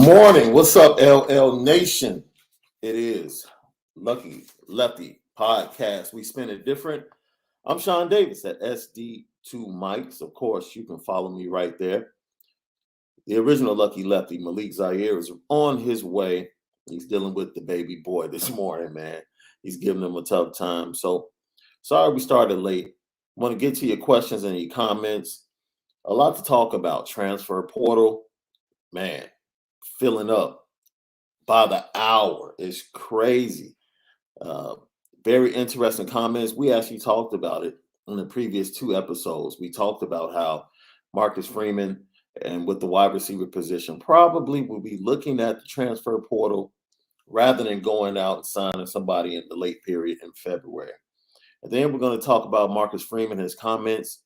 morning. What's up, LL Nation? It is Lucky Lefty Podcast. We spin it different. I'm Shaun Davis at SD2 Mics. Of course, you can follow me right there. The original Lucky Lefty, Malik Zaire, is on his way. He's dealing with the baby boy this morning, man. He's giving him a tough time. So sorry we started late. Want to get to your questions and your comments. A lot to talk about. Transfer portal, man, filling up by the hour. It's crazy. Uh, Very interesting comments. We actually talked about it in the previous two episodes. We talked about how Marcus Freeman and with the wide receiver position probably will be looking at the transfer portal rather than going out and signing somebody in the late period in February. And then we're going to talk about Marcus Freeman, his comments.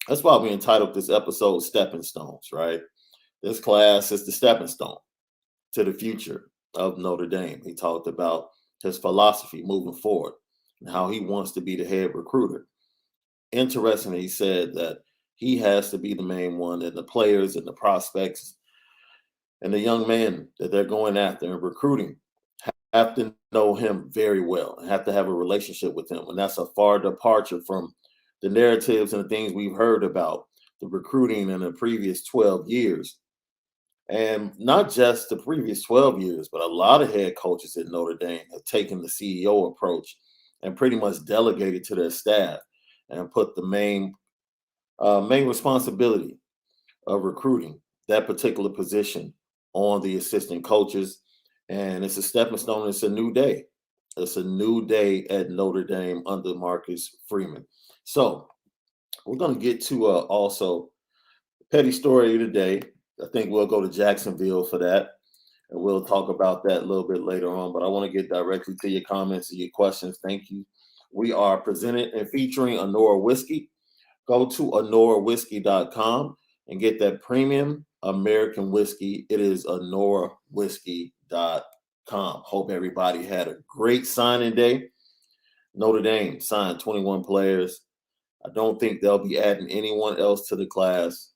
That's why we entitled this episode Stepping Stones, right? This class is the stepping stone to the future of Notre Dame. He talked about his philosophy moving forward and how he wants to be the head recruiter. Interestingly, he said that he has to be the main one, and the players and the prospects and the young men that they're going after and recruiting have to know him very well and have to have a relationship with him. And that's a far departure from the narratives and the things we've heard about the recruiting in the previous 12 years. And not just the previous 12 years, but a lot of head coaches at Notre Dame have taken the CEO approach and pretty much delegated to their staff and put the main responsibility of recruiting that particular position on the assistant coaches. And it's a stepping stone. It's a new day. It's a new day at Notre Dame under Marcus Freeman. So we're going to get to also petty story of the day. I think we'll go to Jacksonville for that, and we'll talk about that a little bit later on. But I want to get directly to your comments and your questions. Thank you. We are presented and featuring Onora Whisky. Go to OnoraWhisky.com and get that premium American whiskey. It is OnoraWhisky.com. Hope everybody had a great signing day. Notre Dame signed 21 players. I don't think they'll be adding anyone else to the class.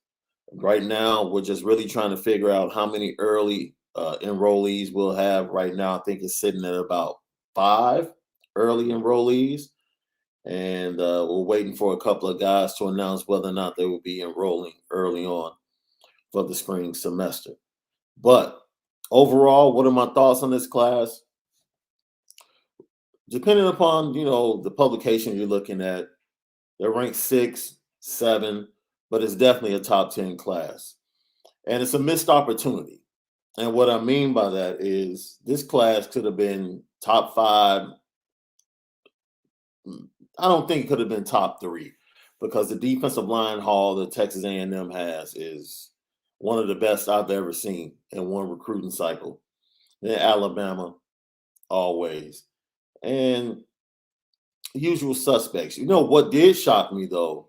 Right now, we're just really trying to figure out how many early enrollees we'll have. Right now, I think it's sitting at about 5 early enrollees. And we're waiting for a couple of guys to announce whether or not they will be enrolling early on for the spring semester. But overall, what are my thoughts on this class? Depending upon, the publication you're looking at, they're ranked 6, 7, but it's definitely a top 10 class. And it's a missed opportunity. And what I mean by that is this class could have been top 5. I don't think it could have been top 3 because the defensive line haul that Texas A&M has is one of the best I've ever seen in one recruiting cycle. Then Alabama, always. And usual suspects. What did shock me, though,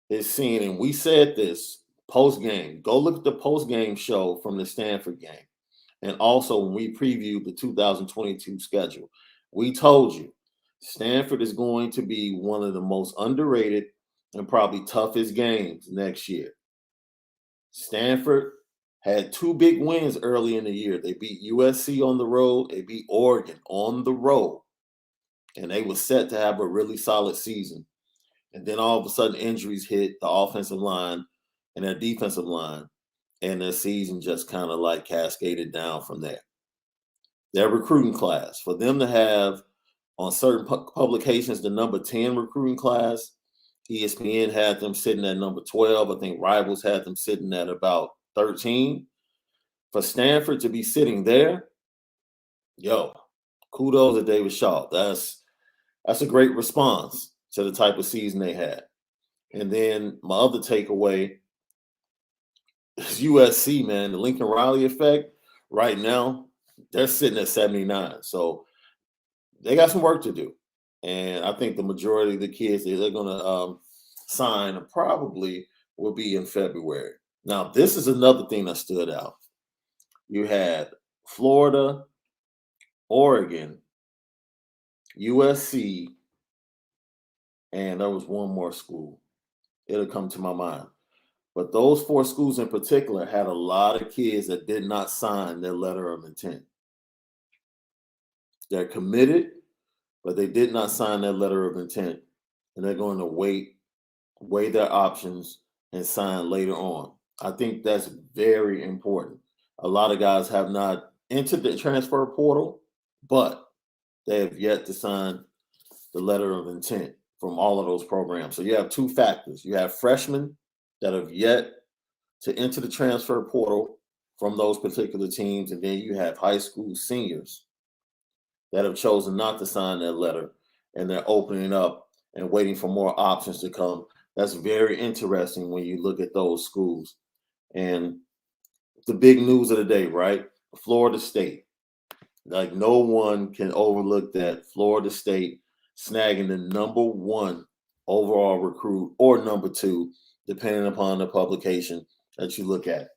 is seeing, and we said this post-game, go look at the post-game show from the Stanford game. And also when we previewed the 2022 schedule, we told you Stanford is going to be one of the most underrated and probably toughest games next year. Stanford had 2 big wins early in the year. They beat USC on the road. They beat Oregon on the road. And they were set to have a really solid season. And then all of a sudden injuries hit the offensive line and their defensive line. And their season just kind of like cascaded down from there. Their recruiting class, for them to have on certain publications the number 10 recruiting class, ESPN had them sitting at number 12. I think Rivals had them sitting at about 13. For Stanford to be sitting there, kudos to David Shaw. That's a great response to the type of season they had. And then my other takeaway is USC, man, the Lincoln Riley effect. Right now, they're sitting at 79. So they got some work to do. And I think the majority of the kids they're going to sign probably will be in February. Now, this is another thing that stood out. You had Florida, Oregon, USC, and there was one more school. It'll come to my mind. But those 4 schools in particular had a lot of kids that did not sign their letter of intent. They're committed, but they did not sign their letter of intent. And they're going to weigh their options, and sign later on. I think that's very important. A lot of guys have not entered the transfer portal, but they have yet to sign the letter of intent from all of those programs. So you have 2 factors. You have freshmen that have yet to enter the transfer portal from those particular teams, and then you have high school seniors that have chosen not to sign their letter, and they're opening up and waiting for more options to come. That's very interesting when you look at those schools. And the big news of the day, right? Florida State. Like, no one can overlook that. Florida State snagging the number 1 overall recruit, or number 2, depending upon the publication that you look at.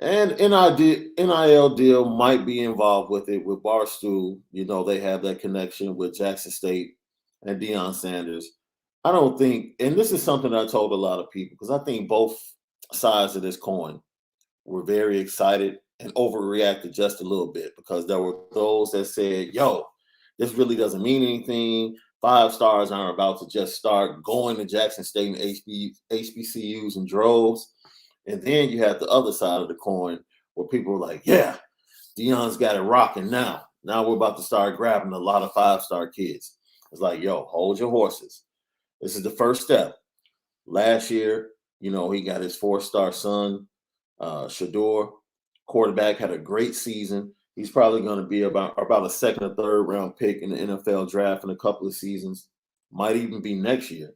And NIL deal might be involved with it with Barstool. You know, they have that connection with Jackson State and Deion Sanders. I don't think, and this is something I told a lot of people, because I think both sides of this coin were very excited and overreacted just a little bit, because there were those that said, yo, this really doesn't mean anything. 5 stars aren't about to just start going to Jackson State and HBCUs in droves. And then you have the other side of the coin where people were like, yeah, Deion's got it rocking now. Now we're about to start grabbing a lot of 5-star kids. It's like, yo, hold your horses. This is the first step. Last year, you know, he got his 4-star son, Shador. Quarterback, had a great season. He's probably going to be about a 2nd or 3rd round pick in the NFL draft in a couple of seasons. Might even be next year.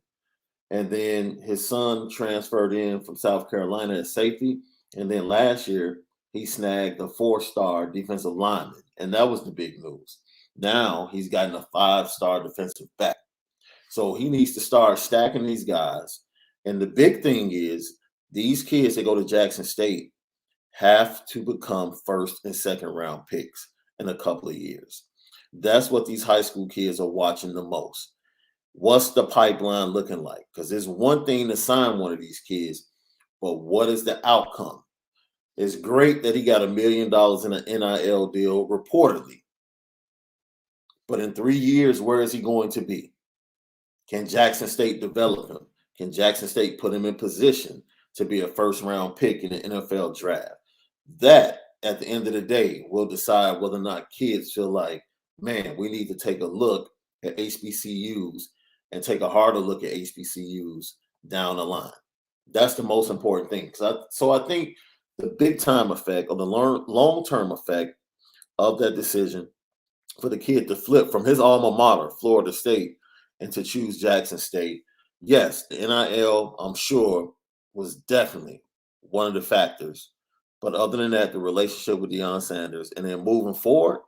And then his son transferred in from South Carolina at safety. And then last year, he snagged a 4-star defensive lineman. And that was the big news. Now he's gotten a 5-star defensive back. So he needs to start stacking these guys. And the big thing is, these kids that go to Jackson State have to become 1st and 2nd round picks in a couple of years. That's what these high school kids are watching the most. What's the pipeline looking like? Because there's one thing to sign one of these kids, but what is the outcome? It's great that he got $1 million in an NIL deal, reportedly. But in 3 years, where is he going to be? Can Jackson State develop him? Can Jackson State put him in position to be a 1st round pick in the NFL draft? That, at the end of the day, will decide whether or not kids feel like, man, we need to take a look at HBCUs and take a harder look at HBCUs down the line. That's the most important thing. So I think the big time effect, or the long-term effect of that decision for the kid to flip from his alma mater, Florida State, and to choose Jackson State, yes, the NIL, I'm sure, was definitely one of the factors. But other than that, the relationship with Deion Sanders, and then moving forward,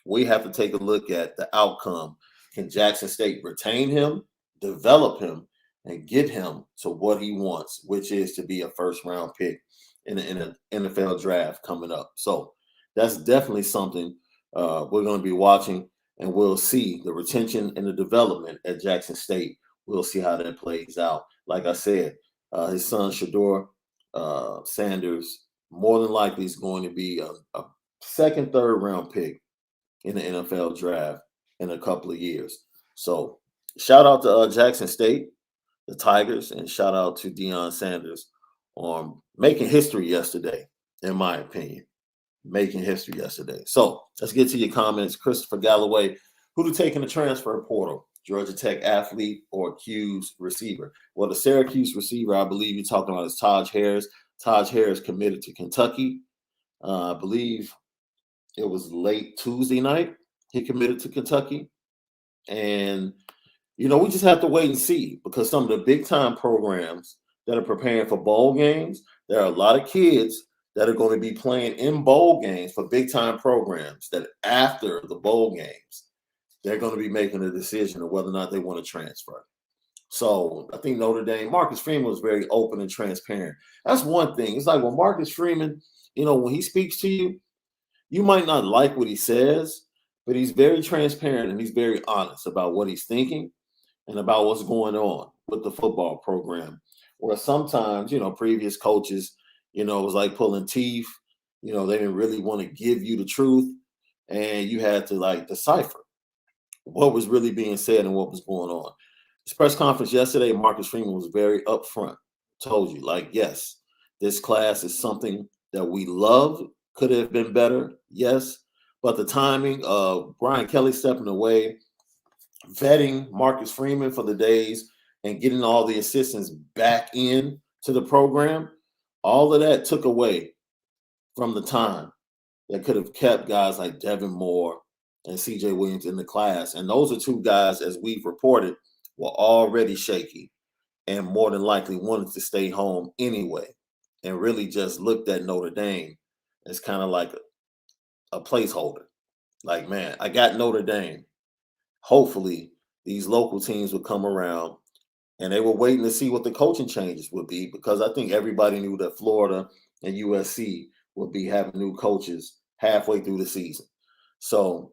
we have to take a look at the outcome. Can Jackson State retain him, develop him, and get him to what he wants, which is to be a 1st round pick in the NFL draft coming up? So that's definitely something we're going to be watching, and we'll see the retention and the development at Jackson State. We'll see how that plays out. Like I said, his son Shador Sanders more than likely is going to be a 2nd, 3rd round pick in the NFL draft in a couple of years. So shout out to Jackson State, the Tigers, and shout out to Deion Sanders on making history yesterday, in my opinion. Making history yesterday. So let's get to your comments. Christopher Galloway, who to take in the transfer portal? Georgia Tech athlete or Q's receiver? Well, the Syracuse receiver, I believe you're talking about, is Taj Harris. Taj Harris committed to Kentucky. I believe it was late Tuesday night. He committed to Kentucky. And, you know, we just have to wait and see, because some of the big time programs that are preparing for bowl games, there are a lot of kids that are going to be playing in bowl games for big time programs that after the bowl games, they're going to be making a decision of whether or not they want to transfer. So I think Notre Dame, Marcus Freeman was very open and transparent. That's one thing. It's like when Marcus Freeman, you know, when he speaks to you, you might not like what he says, but he's very transparent and he's very honest about what he's thinking and about what's going on with the football program. where sometimes, previous coaches, it was like pulling teeth. They didn't really want to give you the truth, and you had to like decipher what was really being said and what was going on. This press conference yesterday, Marcus Freeman was very upfront. Told you, like, yes, this class is something that we love. Could have been better, yes. But the timing of Brian Kelly stepping away, vetting Marcus Freeman for the days, and getting all the assistants back in to the program, all of that took away from the time that could have kept guys like Devin Moore and CJ Williams in the class. And those are two guys, as we've reported, were already shaky and more than likely wanted to stay home anyway, and really just looked at Notre Dame as kind of like a placeholder. Like, man, I got Notre Dame. Hopefully, these local teams would come around, and they were waiting to see what the coaching changes would be, because I think everybody knew that Florida and USC would be having new coaches halfway through the season. So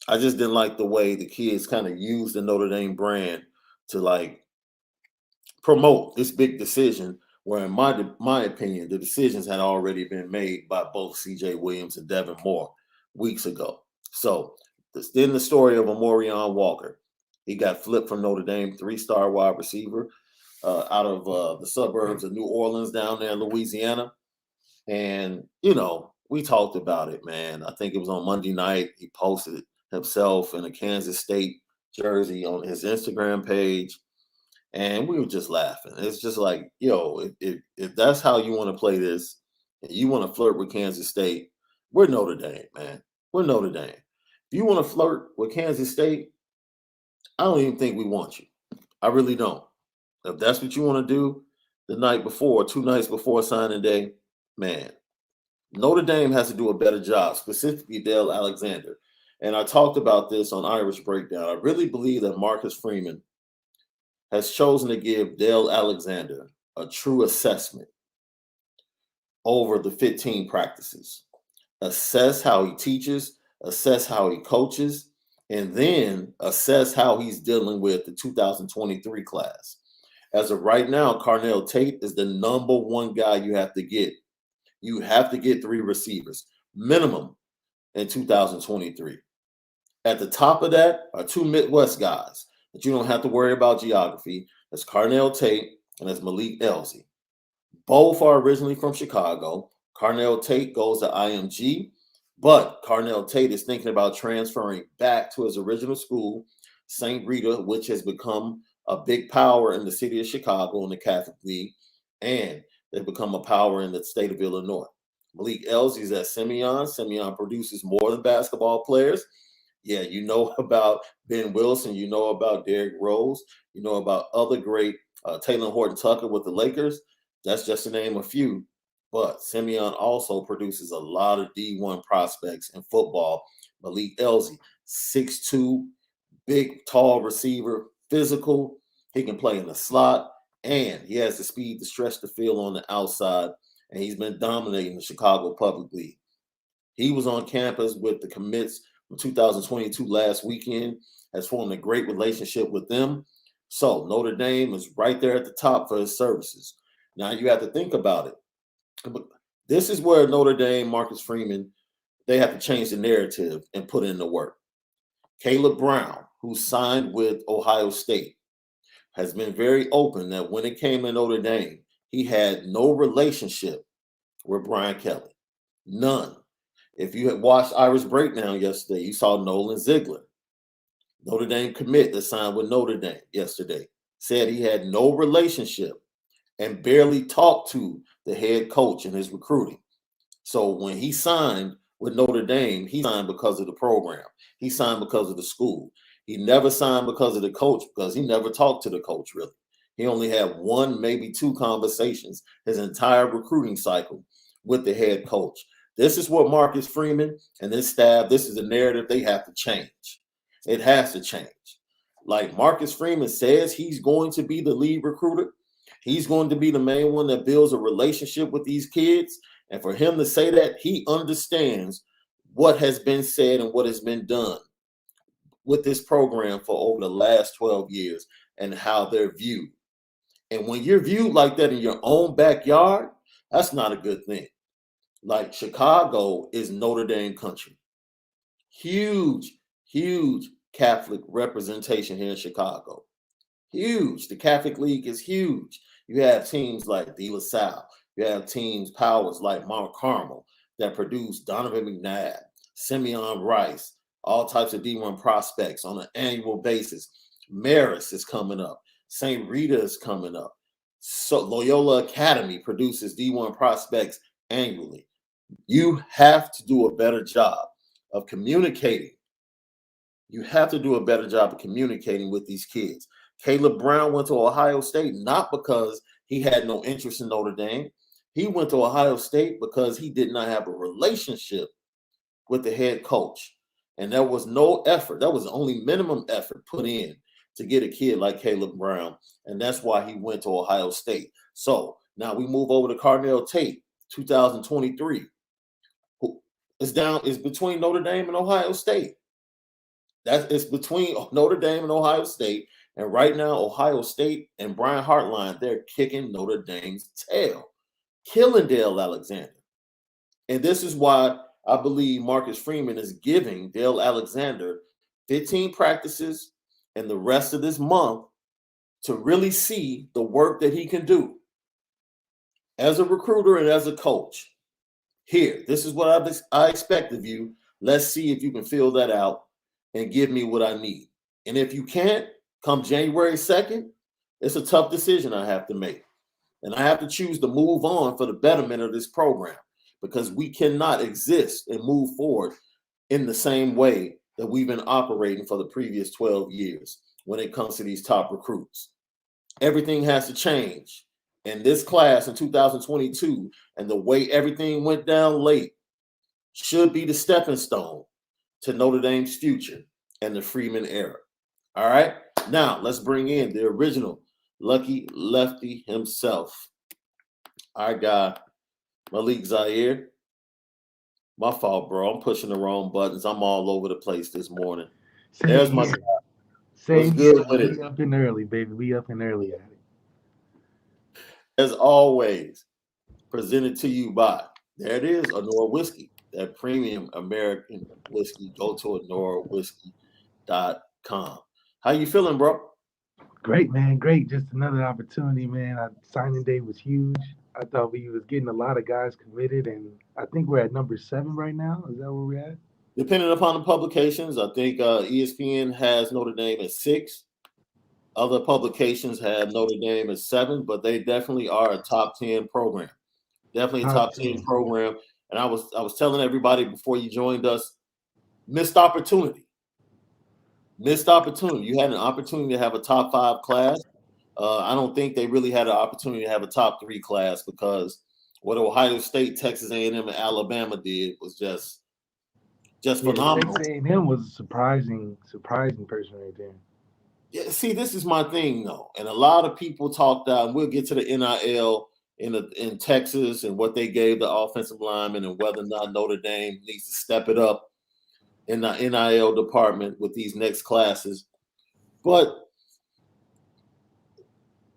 I just didn't like the way the kids kind of used the Notre Dame brand to like promote this big decision, where in my opinion, the decisions had already been made by both CJ Williams and Devin Moore weeks ago. So then the story of Amorion Walker. He got flipped from Notre Dame, 3-star wide receiver out of the suburbs of New Orleans down there in Louisiana. And, we talked about it, man. I think it was on Monday night. He posted himself in a Kansas State jersey on his Instagram page. And we were just laughing. It's just like, if that's how you want to play this, and you want to flirt with Kansas State, we're Notre Dame, man. We're Notre Dame. If you want to flirt with Kansas State, I don't even think we want you. I really don't. If that's what you want to do the night before, 2 nights before signing day, man, Notre Dame has to do a better job, specifically Dale Alexander. And I talked about this on Irish Breakdown. I really believe that Marcus Freeman has chosen to give Dale Alexander a true assessment over the 15 practices. Assess how he teaches, assess how he coaches, and then assess how he's dealing with the 2023 class. As of right now, Carnell Tate is the number one guy you have to get. You have to get 3 receivers minimum in 2023. At the top of that are 2 Midwest guys that you don't have to worry about geography. That's Carnell Tate and that's Malik Elsie. Both are originally from Chicago. Carnell Tate goes to IMG, but Carnell Tate is thinking about transferring back to his original school, St. Rita, which has become a big power in the city of Chicago in the Catholic League, and they've become a power in the state of Illinois. Malik Elsie is at Simeon. Simeon produces more than basketball players. Yeah, you know about Ben Wilson. You know about Derrick Rose. You know about other great Taylor Horton-Tucker with the Lakers. That's just to name a few. But Simeon also produces a lot of D1 prospects in football. Malik Elsie, 6'2", big, tall receiver, physical. He can play in the slot, and he has the speed to stretch the field on the outside, and he's been dominating the Chicago Public League. He was on campus with the commits from 2022 last weekend, has formed a great relationship with them. So Notre Dame is right there at the top for his services. Now you have to think about it. This is where Notre Dame, Marcus Freeman, they have to change the narrative and put in the work. Caleb Brown, who signed with Ohio State, has been very open that when it came to Notre Dame, he had no relationship with Brian Kelly. None. If you had watched Irish Breakdown yesterday, you saw Nolan Ziegler, Notre Dame commit that signed with Notre Dame yesterday, said he had no relationship and barely talked to the head coach in his recruiting. So when he signed with Notre Dame, he signed because of the program. He signed because of the school. He never signed because of the coach, because he never talked to the coach, really. He only had 1, maybe 2 conversations his entire recruiting cycle with the head coach. This is what Marcus Freeman and his staff, this is a narrative they have to change. It has to change. Like Marcus Freeman says he's going to be the lead recruiter. He's going to be the main one that builds a relationship with these kids. And for him to say that, he understands what has been said and what has been done with this program for over the last 12 years and how they're viewed. And when you're viewed like that in your own backyard, that's not a good thing. Like Chicago is Notre Dame country. Huge, huge Catholic representation here in Chicago. Huge. The Catholic League is huge. You have teams like De La Salle. You have teams, powers like Mount Carmel that produce Donovan McNabb, Simeon Rice, all types of D1 prospects on an annual basis. Marist is coming up. St. Rita is coming up. So Loyola Academy produces D1 prospects annually. You have to do a better job of communicating. You have to do a better job of communicating with these kids. Caleb Brown went to Ohio State not because he had no interest in Notre Dame. He went to Ohio State because he did not have a relationship with the head coach. And there was no effort. That was only minimum effort put in to get a kid like Caleb Brown. And that's why he went to Ohio State. So now we move over to Carnell Tate, 2023. It's between Notre Dame and Ohio State. It's between Notre Dame and Ohio State. And right now, Ohio State and Brian Hartline, they're kicking Notre Dame's tail, killing Dale Alexander. And this is why I believe Marcus Freeman is giving Dale Alexander 15 practices and the rest of this month to really see the work that he can do as a recruiter and as a coach. Here, this is what I expect of you. Let's see if you can fill that out and give me what I need. And if you can't, come January 2nd, it's a tough decision I have to make. And I have to choose to move on for the betterment of this program because we cannot exist and move forward in the same way that we've been operating for the previous 12 years when it comes to these top recruits. Everything has to change. And this class in 2022 and the way everything went down late should be the stepping stone to Notre Dame's future and the Freeman era. All right. Now let's bring in the original Lucky Lefty himself. Our guy, Malik Zaire. My fault, bro. I'm pushing the wrong buttons. I'm all over the place this morning. There's my guy. What's good with it? We up and early, baby. We up and early at it. As always, presented to you by, there it is, Onora Whisky, that premium American whiskey. Go to OnoraWhisky.com. How you feeling, bro? Great, man. Great. Just another opportunity, man. Signing day was huge. I thought we was getting a lot of guys committed, and I think we're at number 7 right now. Is that where we're at? Depending upon the publications, I think ESPN has Notre Dame at 6. Other publications have Notre Dame at 7, but they definitely are a top 10 program. Definitely a top 10 program. And I was telling everybody before you joined us, missed opportunity. Missed opportunity. You had an opportunity to have a top 5 class. I don't think they really had an opportunity to have a top 3 class because what Ohio State, Texas A&M, and Alabama did was just phenomenal. Texas A&M was a surprising person right there. Yeah, see, this is my thing though, and a lot of people talked out. And we'll get to the NIL in Texas and what they gave the offensive linemen and whether or not Notre Dame needs to step it up in the NIL department with these next classes. But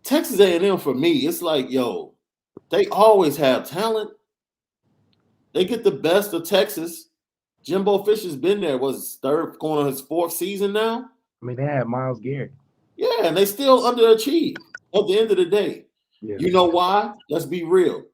Texas A&M for me, it's like, yo, they always have talent. They get the best of Texas. Jimbo Fisher's been there, was third, going on his 4th season now. I mean, they had Myles Garrett. Yeah, and they still underachieve at the end of the day. Yeah. You know why? Let's be real.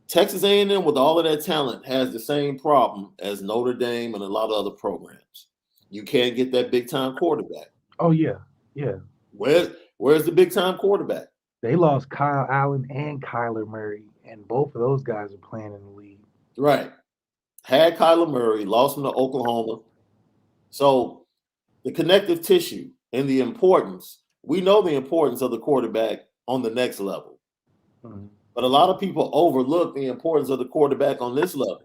Texas A&M, with all of that talent, has the same problem as Notre Dame and a lot of other programs. You can't get that big-time quarterback. Oh, yeah. Yeah. Where's the big-time quarterback? They lost Kyle Allen and Kyler Murray, and both of those guys are playing in the league. Right. Had Kyler Murray, lost him to Oklahoma. So the connective tissue and the importance, we know the importance of the quarterback on the next level. Mm-hmm. But a lot of people overlook the importance of the quarterback on this level.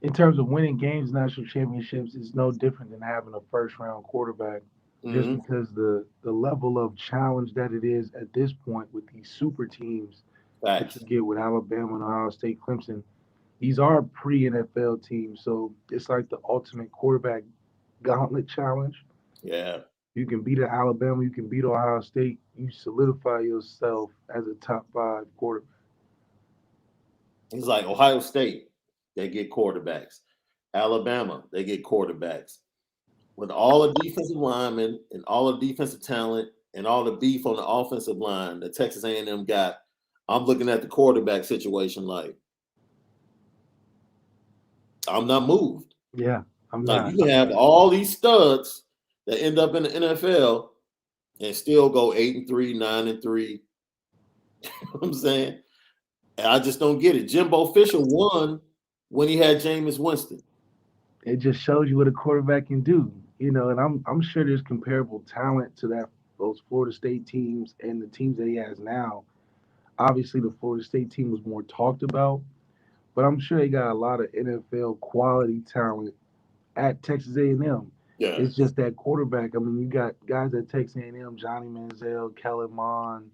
In terms of winning games, national championships, it's no different than having a first-round quarterback. Mm-hmm. Just because the level of challenge that it is at this point with these super teams that you get with Alabama and Ohio State, Clemson, these are pre-NFL teams. So it's like the ultimate quarterback gauntlet challenge. Yeah. You can beat Alabama, you can beat Ohio State. You solidify yourself as a top five quarterback. It's like Ohio State, they get quarterbacks. Alabama, they get quarterbacks. With all the defensive linemen and all the defensive talent and all the beef on the offensive line that Texas A&M got, I'm looking at the quarterback situation like I'm not moved. Yeah, I'm Like not. you can have all these studs that end up in the NFL and still go 8-3, 9-3. You know what I'm saying? And I just don't get it. Jimbo Fisher won when he had Jameis Winston. It just shows you what a quarterback can do, And I'm sure there's comparable talent to that those Florida State teams and the teams that he has now. Obviously, the Florida State team was more talked about, but I'm sure he got a lot of NFL quality talent at Texas A&M. Yeah, It's just that quarterback. I mean, you got guys at Texas A&M, Johnny Manziel, Kellen Mond,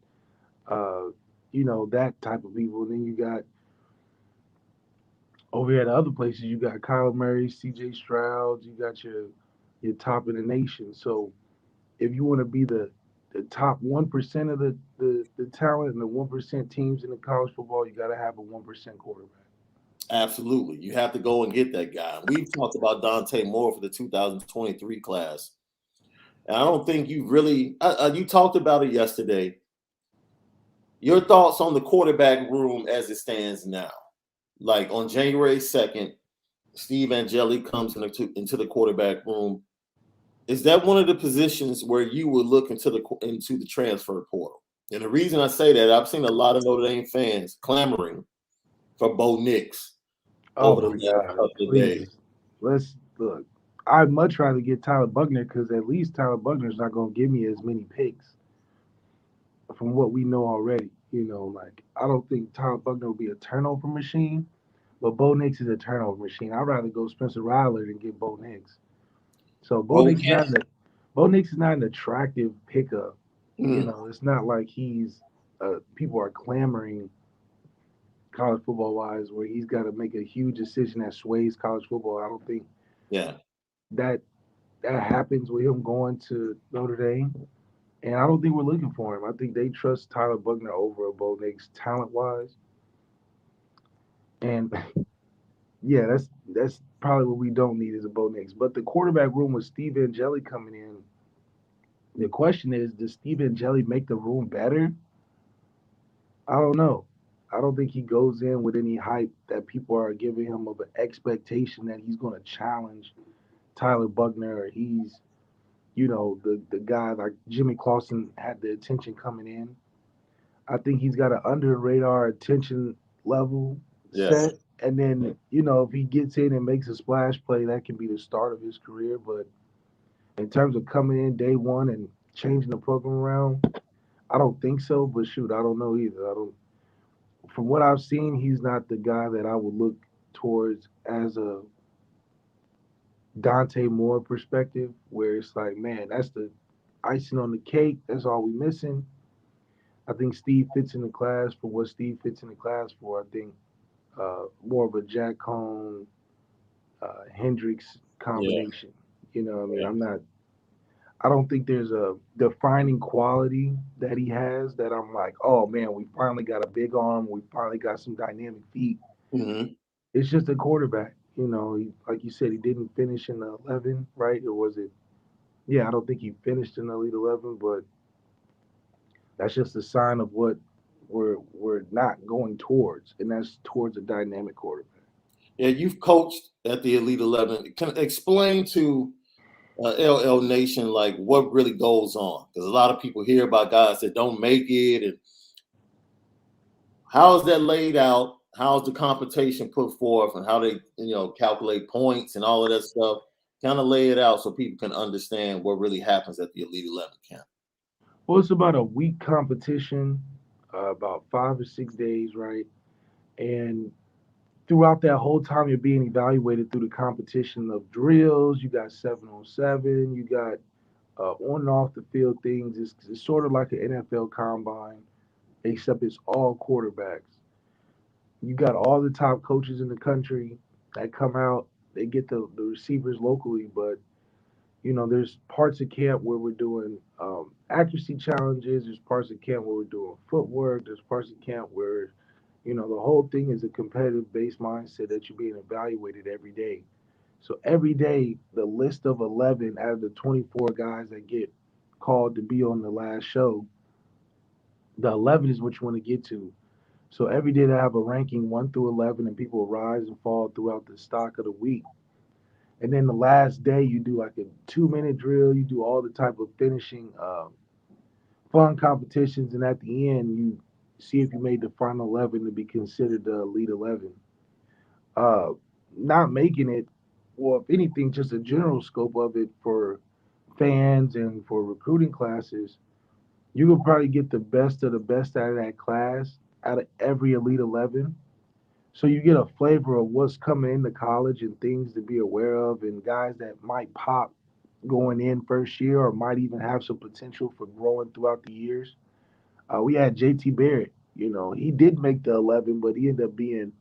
uh, that type of people. And then you got over here at other places, you got Kyler Murray, C.J. Stroud. You got your top in the nation. So if you want to be the top 1% of the talent and the 1% teams in the college football, you got to have a 1% quarterback. absolutely. You have to go and get that guy. We've talked about Dante Moore for the 2023 class. And I don't think you really, you talked about it yesterday. Your thoughts on the quarterback room as it stands now? Like on January 2nd, Steve Angeli comes into the quarterback room. Is that one of the positions where you would look into the transfer portal? And the reason I say that, I've seen a lot of Notre Dame fans clamoring for Bo Nix Oh over the my last God! couple of days. Please, let's look. I'd much rather get Tyler Buckner because at least Tyler Buckner's not going to give me as many picks from what we know already. Like I don't think Tyler Buckner will be a turnover machine, but Bo Nix is a turnover machine. I'd rather go Spencer Rattler than get Bo Nix. So Okay. Bo Nix is not an attractive pickup. Mm, It's not like he's people are clamoring college football wise where he's got to make a huge decision that sways college football. I don't think yeah. that that happens with him going to Notre Dame. And I don't think we're looking for him. I think they trust Tyler Buckner over Bo Nix talent wise. And yeah, that's probably what we don't need is a Bo Nix. But the quarterback room with Steve Angeli coming in, the question is, does Steve Angeli make the room better? I don't know. I don't think he goes in with any hype that people are giving him of an expectation that he's going to challenge Tyler Buckner or he's, the guy like Jimmy Clausen had the attention coming in. I think he's got an under radar attention level Yeah. set. And then, if he gets in and makes a splash play, that can be the start of his career. But in terms of coming in day one and changing the program around, I don't think so. But shoot, I don't know either. I don't. From what I've seen, he's not the guy that I would look towards as a Dante Moore perspective, where it's like, man, that's the icing on the cake. That's all we missing. I think Steve fits in the class for what Steve fits in the class for. I think more of a Jack Cohn, Hendricks Yeah. combination. You know what I mean? Yeah. I don't think there's a defining quality that he has that I'm like, oh man, we finally got a big arm. We finally got some dynamic feet. Hmm. It's just a quarterback. Like you said, he didn't finish in the 11, right? Or was it? Yeah, I don't think he finished in the Elite 11, but that's just a sign of what we're not going towards, and that's towards a dynamic quarterback. Yeah, you've coached at the Elite 11. Can explain to LL Nation like what really goes on? Because a lot of people hear about guys that don't make it, and how is that laid out? How's the competition put forth, and how they calculate points and all of that stuff? Kind of lay it out so people can understand what really happens at the Elite 11 camp. Well, it's about a week competition, about 5 or 6 days, right? And throughout that whole time, you're being evaluated through the competition of drills. You got 7-on-7. You got on and off the field things. It's sort of like an NFL combine, except it's all quarterbacks. You got all the top coaches in the country that come out. They get the receivers locally, but There's parts of camp where we're doing accuracy challenges. There's parts of camp where we're doing footwork. There's parts of camp where, the whole thing is a competitive based mindset that you're being evaluated every day. So every day, the list of 11 out of the 24 guys that get called to be on the last show, the 11 is what you want to get to. So every day they have a ranking 1 through 11, and people rise and fall throughout the stock of the week. And then the last day, you do like a 2-minute drill. You do all the type of finishing fun competitions, and at the end, you see if you made the final 11 to be considered the elite 11. Uh, Not making it, well, if anything, just a general scope of it for fans and for recruiting classes, you could probably get the best of the best out of that class out of every elite 11. So you get a flavor of what's coming into college and things to be aware of, and guys that might pop going in first year or might even have some potential for growing throughout the years. We had JT Barrett. He did make the 11, but he ended up being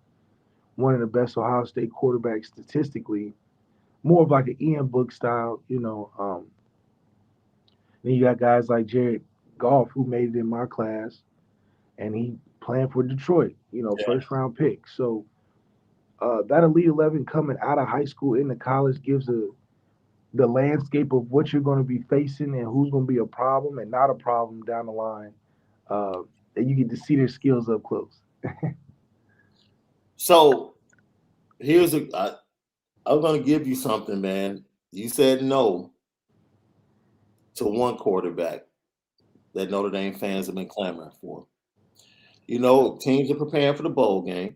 one of the best Ohio State quarterbacks statistically, more of like an Ian Book style. Then you got guys like Jared Goff who made it in my class, and he playing for Detroit. Yeah. First round pick. So that Elite 11 coming out of high school into college gives the landscape of what you're going to be facing and who's going to be a problem and not a problem down the line. Uh, and you get to see their skills up close. So I'm going to give you something, man. You said no to one quarterback that Notre Dame fans have been clamoring for. Teams are preparing for the bowl game.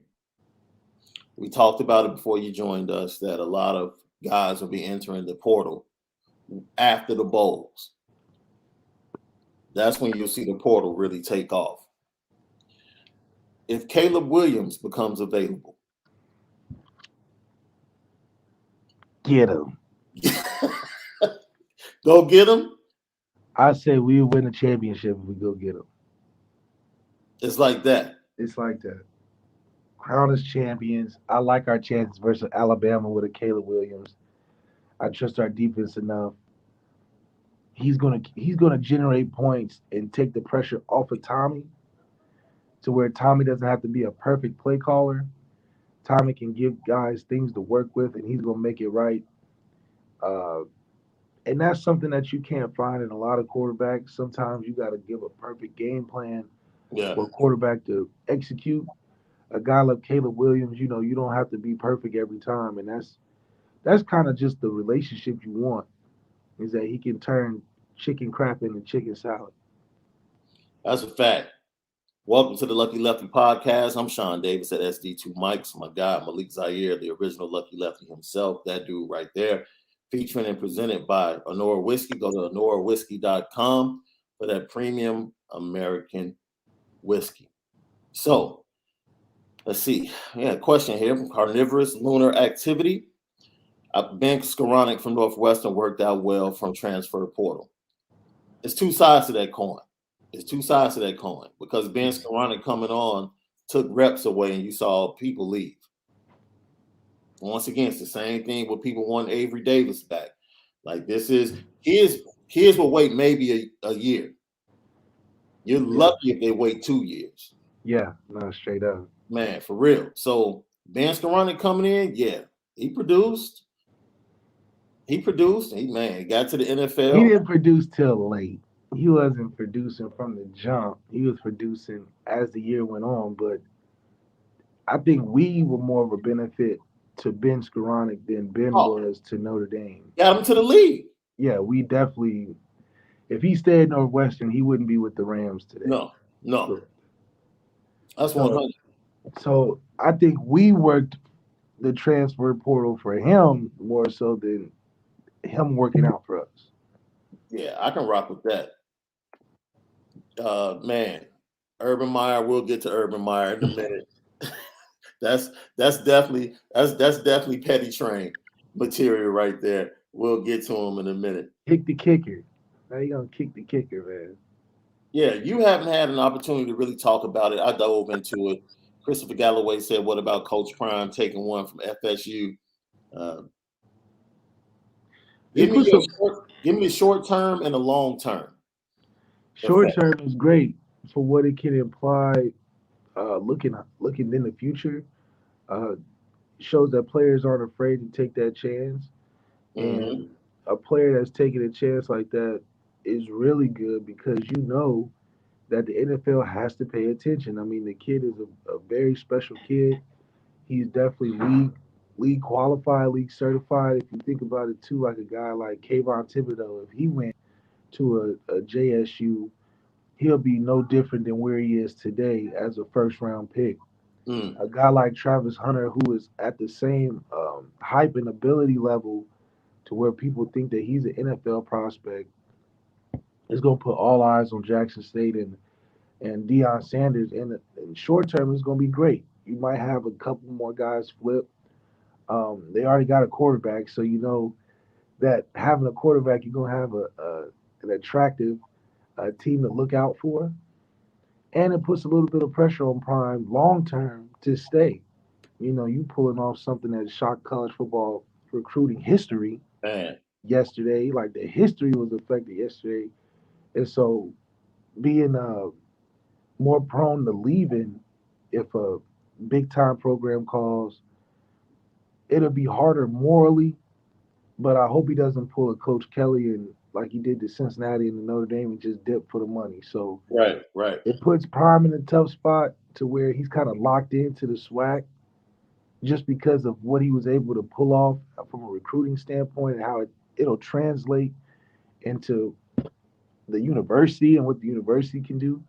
We talked about it before you joined us that a lot of guys will be entering the portal after the bowls. That's when you'll see the portal really take off. If Caleb Williams becomes available, Get him. go get him. I say we win a championship if we go get him. It's like that. It's like that. Crown us champions. I like our chances versus Alabama with a Caleb Williams. I trust our defense enough. He's gonna generate points and take the pressure off of Tommy to where Tommy doesn't have to be a perfect play caller. Tommy can give guys things to work with, and he's gonna make it right. Uh, and that's something that you can't find in a lot of quarterbacks. Sometimes you got to give a perfect game plan Yeah. for a quarterback to execute. A guy like Caleb Williams, you don't have to be perfect every time, and that's kind of just the relationship you want. Is that he can turn chicken crap into chicken salad. That's a fact. Welcome to the Lucky Lefty podcast. I'm Shaun Davis at SD2 Mics. My guy, Malik Zaire, the original Lucky Lefty himself, that dude right there. Featuring and presented by Onora Whisky. Go to OnoraWhisky.com for that premium American whiskey. So, let's see. Yeah, question here from Carnivorous Lunar Activity. Ben Skoranek from Northwestern worked out well from transfer portal. It's two sides to that coin. Because Ben Skoranek coming on took reps away and you saw people leave. Once again, it's the same thing with people wanting Avery Davis back. Like kids will wait maybe a year. You're lucky if they wait 2 years. Yeah, no, straight up. Man, for real. So Ben Skoranek coming in, yeah, he produced. He got to the NFL. He didn't produce till late. He wasn't producing from the jump. He was producing as the year went on. But I think we were more of a benefit to Ben Skoranek than Ben was to Notre Dame. Got him to the league. Yeah, we definitely. If he stayed Northwestern, he wouldn't be with the Rams today. No. So, That's 100. So I think we worked the transfer portal for him more so than him working out for us. Yeah, I can rock with that. Man, Urban Meyer. We'll get to Urban Meyer in a minute. that's definitely petty train material right there. We'll get to him in a minute. Kick the kicker. How you gonna kick the kicker, man? Yeah, you haven't had an opportunity to really talk about it. I dove into it. Christopher Galloway said, "What about Coach Prime taking one from FSU?" It puts a Give me the short term and the long term short effect. term is great for what it can imply. Looking in the future, uh, shows that players aren't afraid to take that chance, Hmm. and a player that's taking a chance like that is really good because you know that the NFL has to pay attention. I mean, the kid is a very special kid. He's definitely league qualified, league certified. If you think about it too, like a guy like Kayvon Thibodeau, if he went to a JSU, he'll be no different than where he is today as a first round pick. Mm. A guy like Travis Hunter, who is at the same hype and ability level to where people think that he's an NFL prospect, is going to put all eyes on Jackson State and Deion Sanders. In short term, it's going to be great. You might have a couple more guys flip. They already got a quarterback, so you know that having a quarterback, you're going to have an attractive team to look out for. And it puts a little bit of pressure on Prime long term to stay. You know, you pulling off something that shocked college football recruiting history Man. yesterday. Like the history was affected yesterday, and so being more prone to leaving if a big time program calls, it'll be harder morally. But I hope he doesn't pull a Coach Kelly and like he did to Cincinnati and the Notre Dame and just dip for the money. So Right, right. it puts Prime in a tough spot to where he's kind of locked into the swag just because of what he was able to pull off from a recruiting standpoint and how it'll translate into the university and what the university can do.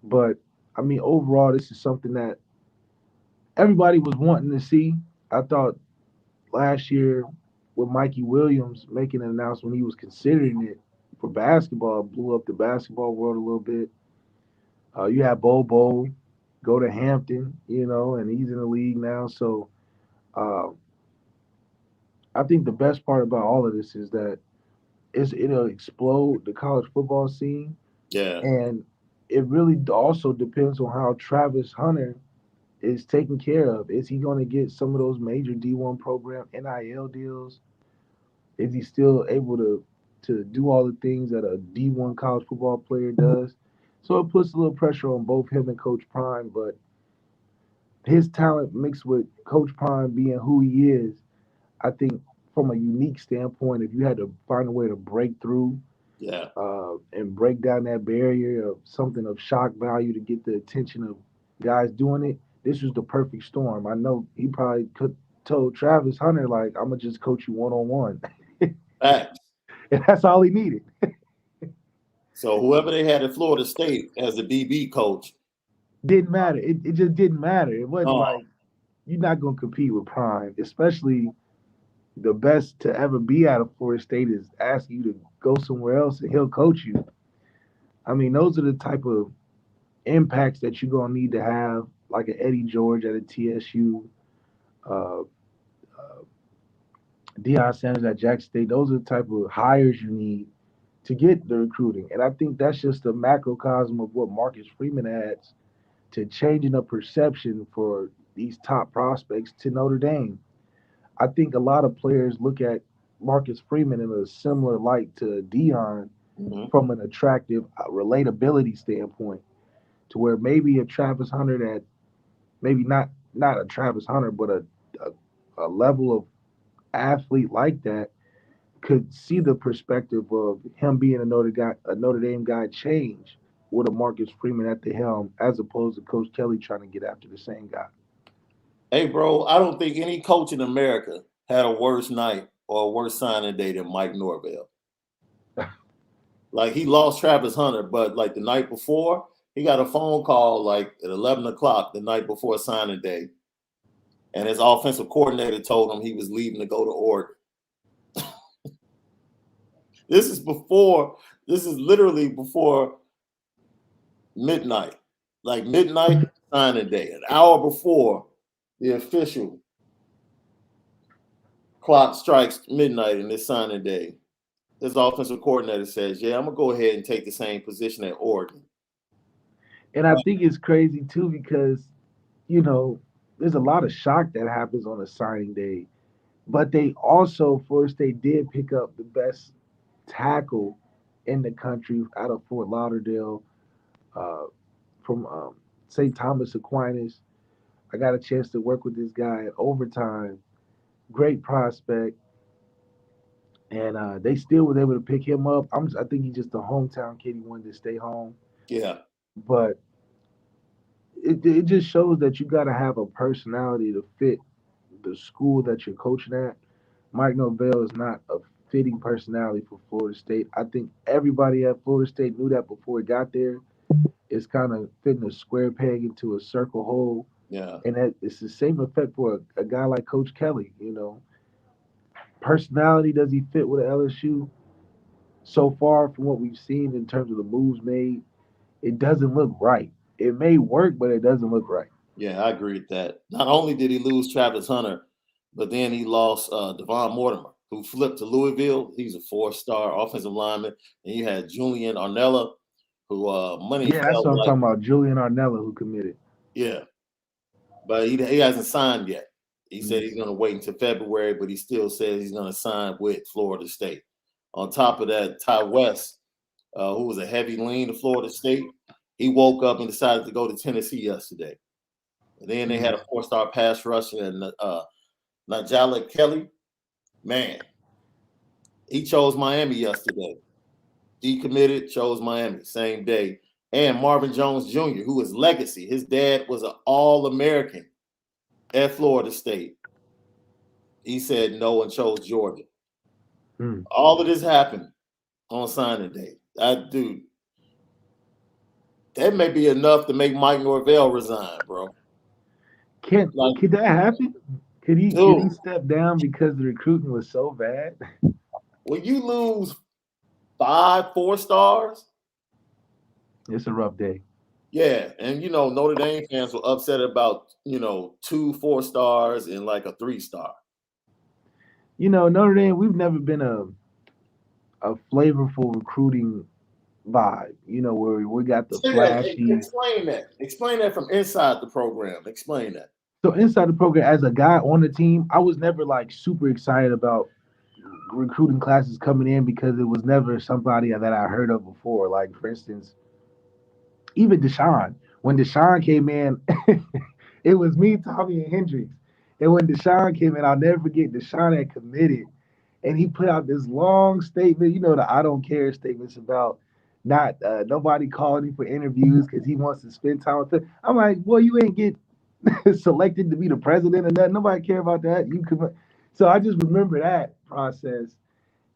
But I mean, overall, this is something that everybody was wanting to see. I thought last year with Mikey Williams making an announcement he was considering it for basketball blew up the basketball world a little bit. You had Bobo go to Hampton, you know, and he's in the league now. So uh, I think the best part about all of this is that it'll explode the college football scene, Yeah. and it really also depends on how Travis Hunter is taken care of. Is he going to get some of those major D1 program NIL deals? Is he still able to do all the things that a D1 college football player does? So it puts a little pressure on both him and Coach Prime, but his talent mixed with Coach Prime being who he is, I think from a unique standpoint, if you had to find a way to break through Yeah. and break down that barrier of something of shock value to get the attention of guys doing it, this was the perfect storm. I know he probably could told Travis Hunter like, "I'm gonna just coach you one on one," Facts. and that's all he needed. So whoever they had at Florida State as the DB coach, Didn't matter. It just didn't matter. It wasn't oh, like you're not gonna compete with Prime, especially the best to ever be out of Florida State is asking you to go somewhere else and he'll coach you. I mean, those are the type of impacts that you're gonna need to have, like an Eddie George at a TSU, uh, Deion Sanders at Jackson State. Those are the type of hires you need to get the recruiting. And I think that's just a macrocosm of what Marcus Freeman adds to changing the perception for these top prospects to Notre Dame. I think a lot of players look at Marcus Freeman in a similar light to Deion mhm. from an attractive relatability standpoint, to where maybe a Travis Hunter that maybe not a Travis Hunter, but a level of athlete like that could see the perspective of him being a Notre Dame guy change with a Marcus Freeman at the helm, as opposed to Coach Kelly trying to get after the same guy. Hey, bro, I don't think any coach in America had a worse night or a worse signing day than Mike Norvell. Like he lost Travis Hunter, but like the night before, he got a phone call like at 11 o'clock the night before signing day, and his offensive coordinator told him he was leaving to go to Oregon. This is before. This is literally before midnight, like midnight signing day, an hour before the official clock strikes midnight in this signing day. This offensive coordinator says, "Yeah, I'm gonna go ahead and take the same position at Oregon." And I think it's crazy too because, you know, there's a lot of shock that happens on a signing day. But they also, Florida State did pick up the best tackle in the country out of Fort Lauderdale, uh, from St. Thomas Aquinas. I got a chance to work with this guy at overtime. Great prospect, and they still was able to pick him up. I think he's just a hometown kid. He wanted to stay home, Yeah. but it just shows that you got to have a personality to fit the school that you're coaching at. Mike Norvell is not a fitting personality for Florida State. I think everybody at Florida State knew that before he got there. It's kind of fitting a square peg into a circle hole. Yeah. And it's the same effect for a guy like Coach Kelly. Personality, does he fit with LSU? So far, from what we've seen in terms of the moves made, it doesn't look right. It may work, but it doesn't look right. Yeah, I agree with that. Not only did he lose Travis Hunter, but then he lost Devon Mortimer, who flipped to Louisville. He's a 4-star offensive lineman. And you had Julian Arnella, who money Yeah, that's felt what I'm like, talking about. Julian Arnella, who committed. yeah, but he hasn't signed yet. He said Mm. he's going to wait until February, but he still says he's going to sign with Florida State. On top of that, Ty West, who was a heavy lean to Florida State, he woke up and decided to go to Tennessee yesterday. And then they had a 4-star pass rusher and Najala Kelly. Man, he chose Miami yesterday. Decommitted, chose Miami same day. And Marvin Jones Jr., who is legacy. His dad was an All-American at Florida State. He said no and chose Georgia. Mm. All of this happened on signing day. Dude, that may be enough to make Mike Norvell resign, bro. Could that happen? Could he Dude, step down because the recruiting was so bad? when you lose 5 4-stars, It's a rough day. yeah, and Notre Dame fans were upset about 2 4-stars and like a 3-star. Notre Dame, we've never been a flavorful recruiting vibe. Where we got the Say that. flashy. Explain that. Explain that from inside the program. Explain that. So inside the program, as a guy on the team, I was never like super excited about recruiting classes coming in because it was never somebody that I heard of before. Like for instance, even Deshaun. When Deshaun came in, it was me, Tommy, and Hendrix. And when Deshaun came in, I'll never forget Deshaun had committed. And he put out this long statement, the I don't care statements about not nobody calling him for interviews because he wants to spend time with them. I'm like, boy, you ain't get selected to be the president or nothing. Nobody care about that. So I just remember that process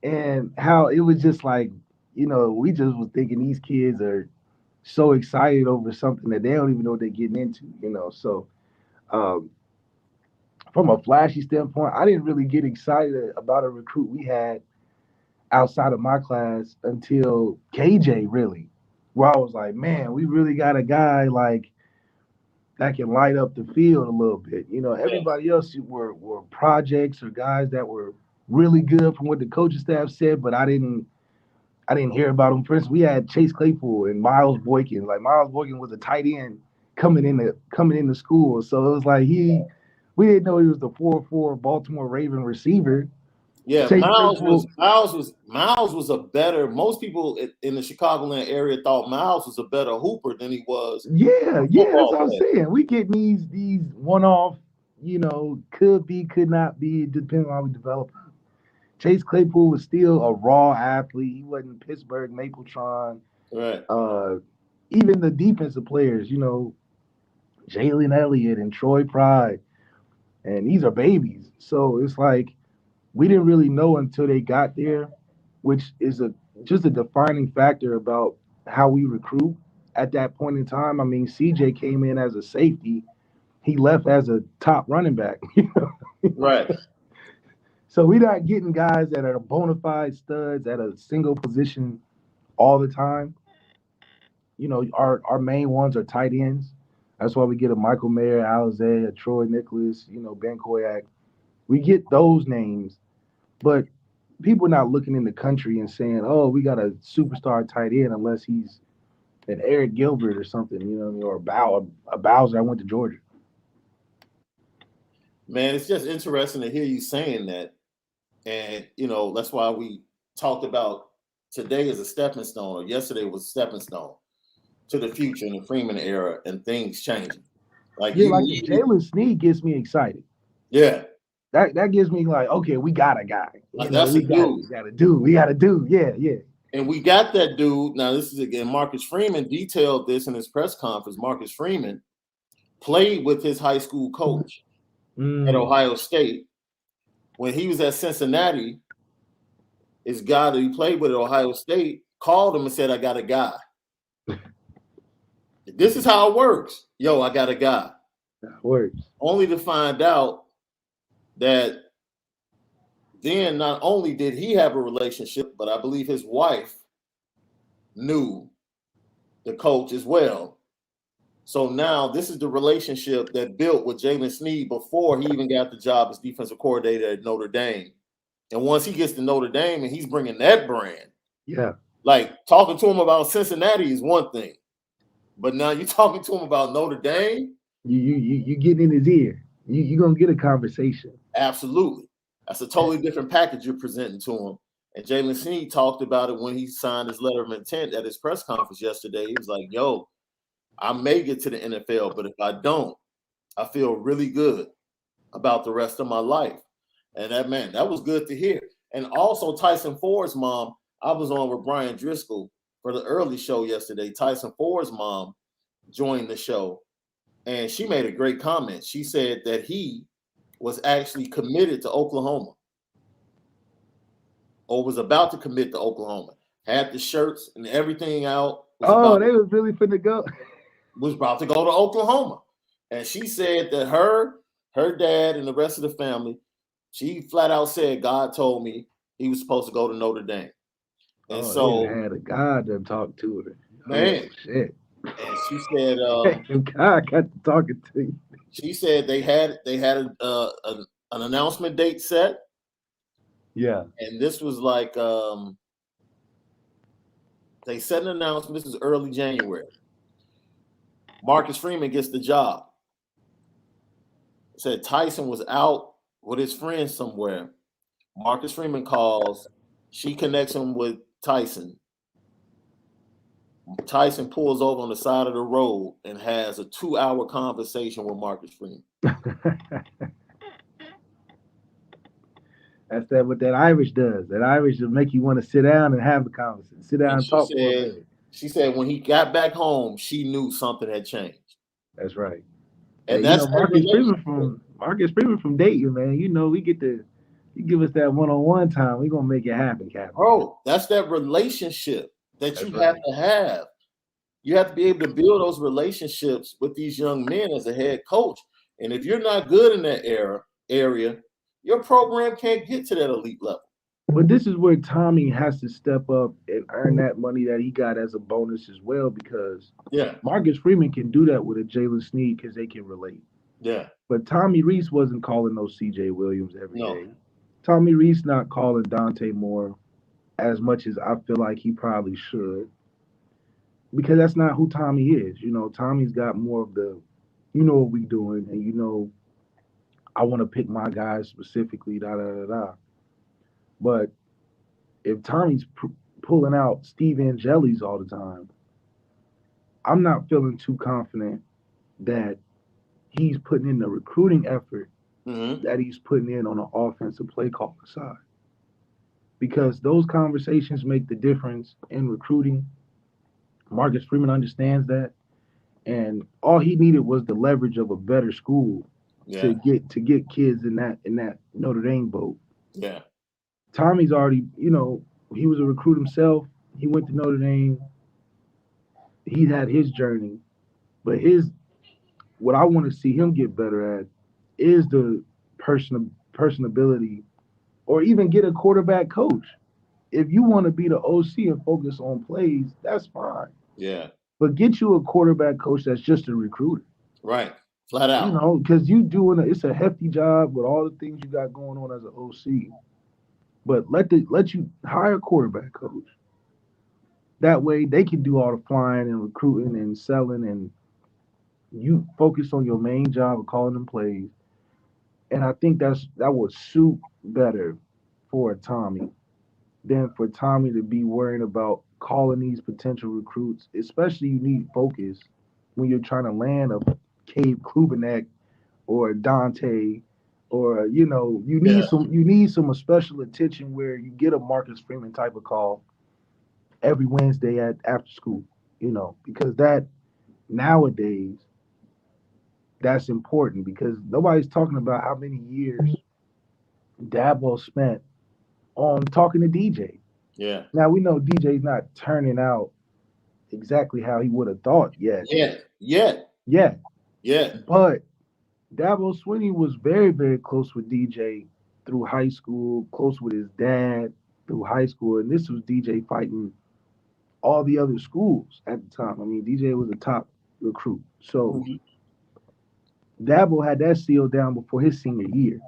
and how it was just like, we just was thinking these kids are so excited over something that they don't even know what they're getting into. So um, from a flashy standpoint, I didn't really get excited about a recruit we had outside of my class until KJ really, where I was like, man, we really got a guy like that can light up the field a little bit. Everybody else were projects or guys that were really good from what the coaching staff said, but I didn't hear about them. For instance, we had Chase Claypool and Miles Boykin. Like Miles Boykin was a tight end coming into school. So it was like we didn't know he was the 4-4 Baltimore Raven receiver. Yeah, Chase Claypool. Miles was a better. Most people in the Chicagoland area thought Miles was a better hooper than he was Yeah, a yeah, that's football what I'm player. saying. We get these one off, could be, could not be, depending on how we develop. Chase Claypool was still a raw athlete. He wasn't Pittsburgh Mapletron. Right. Even the defensive players, Jalen Elliott and Troy Pride, and these are babies. So it's like we didn't really know until they got there, which is just a defining factor about how we recruit at that point in time. I mean, CJ came in as a safety. He left as a top running back. Right. So we're not getting guys that are bona fide studs at a single position all the time. Our main ones are tight ends. That's why we get a Michael Mayer, Alize, a Troy Nicholas, Ben Koyak. We get those names, but people not looking in the country and saying, "Oh, we got a superstar tight end," unless he's an Eric Gilbert or something, or a Bowser. I went to Georgia. Man, it's just interesting to hear you saying that. And, that's why we talked about today as a stepping stone, or yesterday was a stepping stone to the future in the Freeman era and things changing. Like Yeah, like the Jalen Sneed gets me excited. yeah, That gives me like, okay, we got a guy. like that's a dude. We got a dude. Yeah, yeah. And we got that dude. Now, this is again, Marcus Freeman detailed this in his press conference. Marcus Freeman played with his high school coach at Ohio State. When he was at Cincinnati, his guy that he played with at Ohio State called him and said, I got a guy. This is how it works. Yo, I got a guy. That works. Only to find out that then not only did he have a relationship, but I believe his wife knew the coach as well. So now this is the relationship that built with Jalen Sneed before he even got the job as defensive coordinator at Notre Dame. And once he gets to Notre Dame and he's bringing that brand, yeah, like talking to him about Cincinnati is one thing, but now you're talking to him about Notre Dame. You getting in his ear. You're gonna get a conversation. Absolutely. That's a totally different package you're presenting to him. And Jalen Sneed talked about it when he signed his letter of intent at his press conference yesterday. He was like, yo, I may get to the NFL, but if I don't, I feel really good about the rest of my life. And that was good to hear. And also Tyson Ford's mom, I was on with Brian Driscoll for the early show yesterday. Tyson Ford's mom joined the show, and she made a great comment. She said that he was actually committed to Oklahoma, or was about to commit to Oklahoma. Had the shirts and everything out. They was really finna go. Was about to go to Oklahoma. And she said that her dad, and the rest of the family, she flat out said, God told me he was supposed to go to Notre Dame. And so had a God that talked to her. Man. Oh, shit. And she said, God got to talking to you. She said they had an announcement date set. Yeah. And this was like they set an announcement. This is early January. Marcus Freeman gets the job. Said Tyson was out with his friends somewhere. Marcus Freeman calls. She connects him with Tyson. Tyson pulls over on the side of the road and has a 2-hour conversation with Marcus Freeman. That's what that Irish does. That Irish will make you want to sit down and have the conversation. Sit down and talk for a minute. She said when he got back home, she knew something had changed. That's right. And that's Marcus Freeman from Dayton, man. We get to you give us that one-on-one time. We're gonna make it happen, Captain. Bro, that's that relationship that you have to have. You have to be able to build those relationships with these young men as a head coach. And if you're not good in that area, your program can't get to that elite level. But this is where Tommy has to step up and earn that money that he got as a bonus as well, because Marcus Freeman can do that with a Jalen Sneed because they can relate. Yeah. But Tommy Reese wasn't calling no CJ Williams every day. Tommy Reese not calling Dante Moore as much as I feel like he probably should, because that's not who Tommy is. Tommy's got more of the, what we doing, and I want to pick my guys specifically, da-da-da-da. But if Tommy's pulling out Steve Angeli's all the time, I'm not feeling too confident that he's putting in the recruiting effort that he's putting in on the offensive play caller side. Because those conversations make the difference in recruiting. Marcus Freeman understands that. And all he needed was the leverage of a better school to get kids in that Notre Dame boat. Yeah. Tommy's already, he was a recruit himself. He went to Notre Dame. He had his journey. But what I want to see him get better at is the personability, or even get a quarterback coach. If you want to be the OC and focus on plays, that's fine. Yeah. But get you a quarterback coach that's just a recruiter. Right. Flat out. Because it's a hefty job with all the things you got going on as an OC. But let you hire a quarterback coach. That way they can do all the flying and recruiting and selling, and you focus on your main job of calling them plays. And I think that would suit better for Tommy than for Tommy to be worrying about calling these potential recruits. Especially you need focus when you're trying to land a Cade Klubenek or Dante, or Yeah. you need some special attention where you get a Marcus Freeman type of call every Wednesday at after school, because that nowadays that's important because nobody's talking about how many years Dabo spent on talking to DJ. Yeah. Now we know DJ's not turning out exactly how he would have thought yet. Yeah. Yeah. Yeah. Yeah. But Dabo Swinney was very, very close with DJ through high school, close with his dad through high school. And this was DJ fighting all the other schools at the time. I mean, DJ was a top recruit. So Mhm. Dabo had that sealed down before his senior year.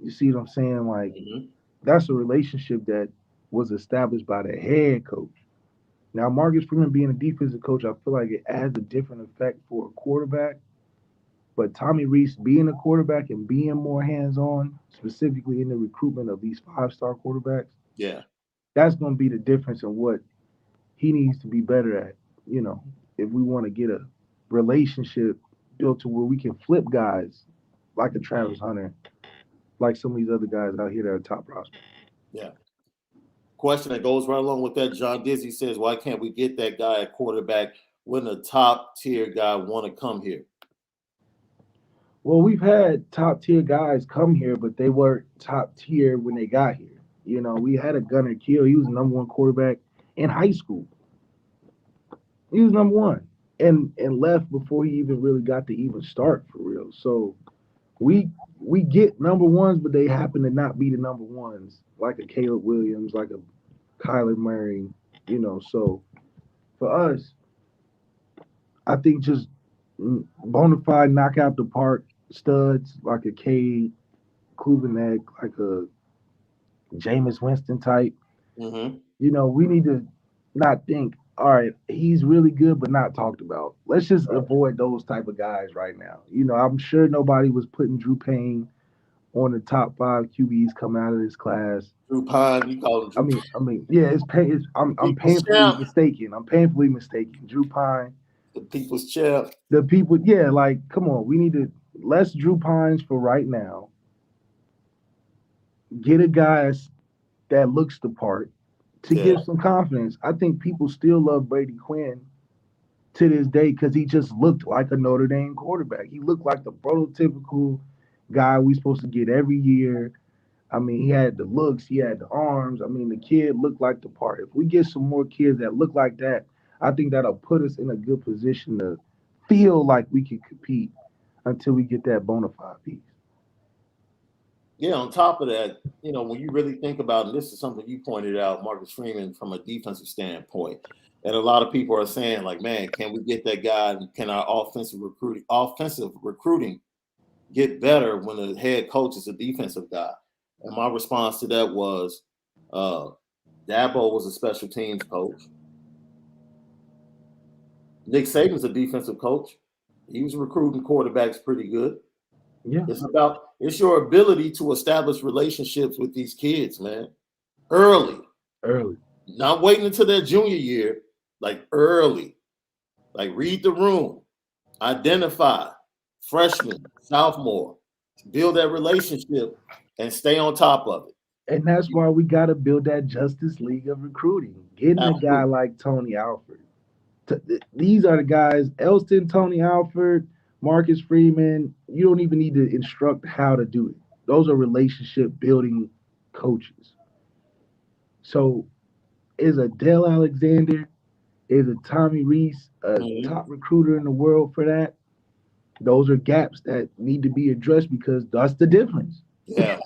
You see what I'm saying? Like, Mhm. that's a relationship that was established by the head coach. Now, Marcus Freeman being a defensive coach, I feel like it adds a different effect for a quarterback. But Tommy Reese being a quarterback and being more hands on, specifically in the recruitment of these 5-star quarterbacks, Yeah. that's going to be the difference in what he needs to be better at. You know, if we want to get a relationship built to where we can flip guys like a Travis Hunter, like some of these other guys out here that are top prospects. Yeah. Question that goes right along with that. John Dizzy says, "Why can't we get that guy at quarterback when the top tier guy want to come here?" Well, we've had top tier guys come here, but they weren't top tier when they got here. We had a Gunnar Kiel. He was the number one quarterback in high school. He was number one, and left before he even really got to even start for real. So we get number ones, but they happen to not be the number ones, like a Caleb Williams, like a Kyler Murray. So for us, I think just bona fide knock out the park studs like a Cade Klubenek, like a Jameis Winston type. Mm-hmm. We need to not think, all right, he's really good, but not talked about. Let's just Right. avoid those type of guys right now. I'm sure nobody was putting Drew Payne on the top 5 QBs coming out of this class. Drew Pine, you call him I Drew mean, Pine. I mean, yeah, I'm People's painfully champ. mistaken. I'm painfully mistaken. Drew Pine, The people's champ. the people, yeah, like, come on, we need to less Drew Pines for right now. Get a guy that looks the part to Yeah. give some confidence. I think people still love Brady Quinn to this day because he just looked like a Notre Dame quarterback. He looked like the prototypical guy we supposed to get every year. I mean, he had the looks, he had the arms. I mean, the kid looked like the part. If we get some more kids that look like that, I think that'll put us in a good position to feel like we can compete until we get that bona fide piece. Yeah, on top of that, when you really think about it, this is something you pointed out, Marcus Freeman, from a defensive standpoint. And a lot of people are saying, like, man, can we get that guy? And can our offensive recruiting get better when the head coach is a defensive guy? And my response to that was, Dabo was a special teams coach. Nick Saban's a defensive coach. He was recruiting quarterbacks pretty good. Yeah, It's your ability to establish relationships with these kids, man, early, early. not waiting until their junior year, like early, like read the room, identify freshman, sophomore, build that relationship and stay on top of it. And that's why we got to build that Justice League of recruiting. Getting a guy Absolutely. like Tony Alford. These are the guys, Elston, Tony Alford, Marcus Freeman. You don't even need to instruct how to do it. Those are relationship building coaches. So is a Dale Alexander, is a Tommy Reese a Mhm. top recruiter in the world for that? Those are gaps that need to be addressed because that's the difference. Yeah,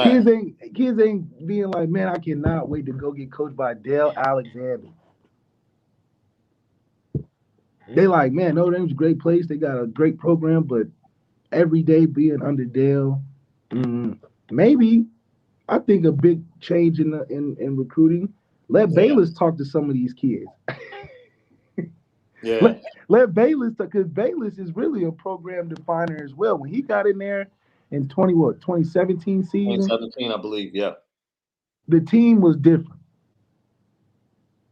Kids fact. ain't being like, man, I cannot wait to go get coached by Dale Alexander. They like, man, Notre Dame's a great place. They got a great program, but every day being under Dale, maybe I think a big change in recruiting. Let Yeah, Bayless talk to some of these kids. yeah, let let Bayless talk because Bayless is really a program definer as well. When he got in there, in 2017 season, 2017, I believe. Yeah. the team was different.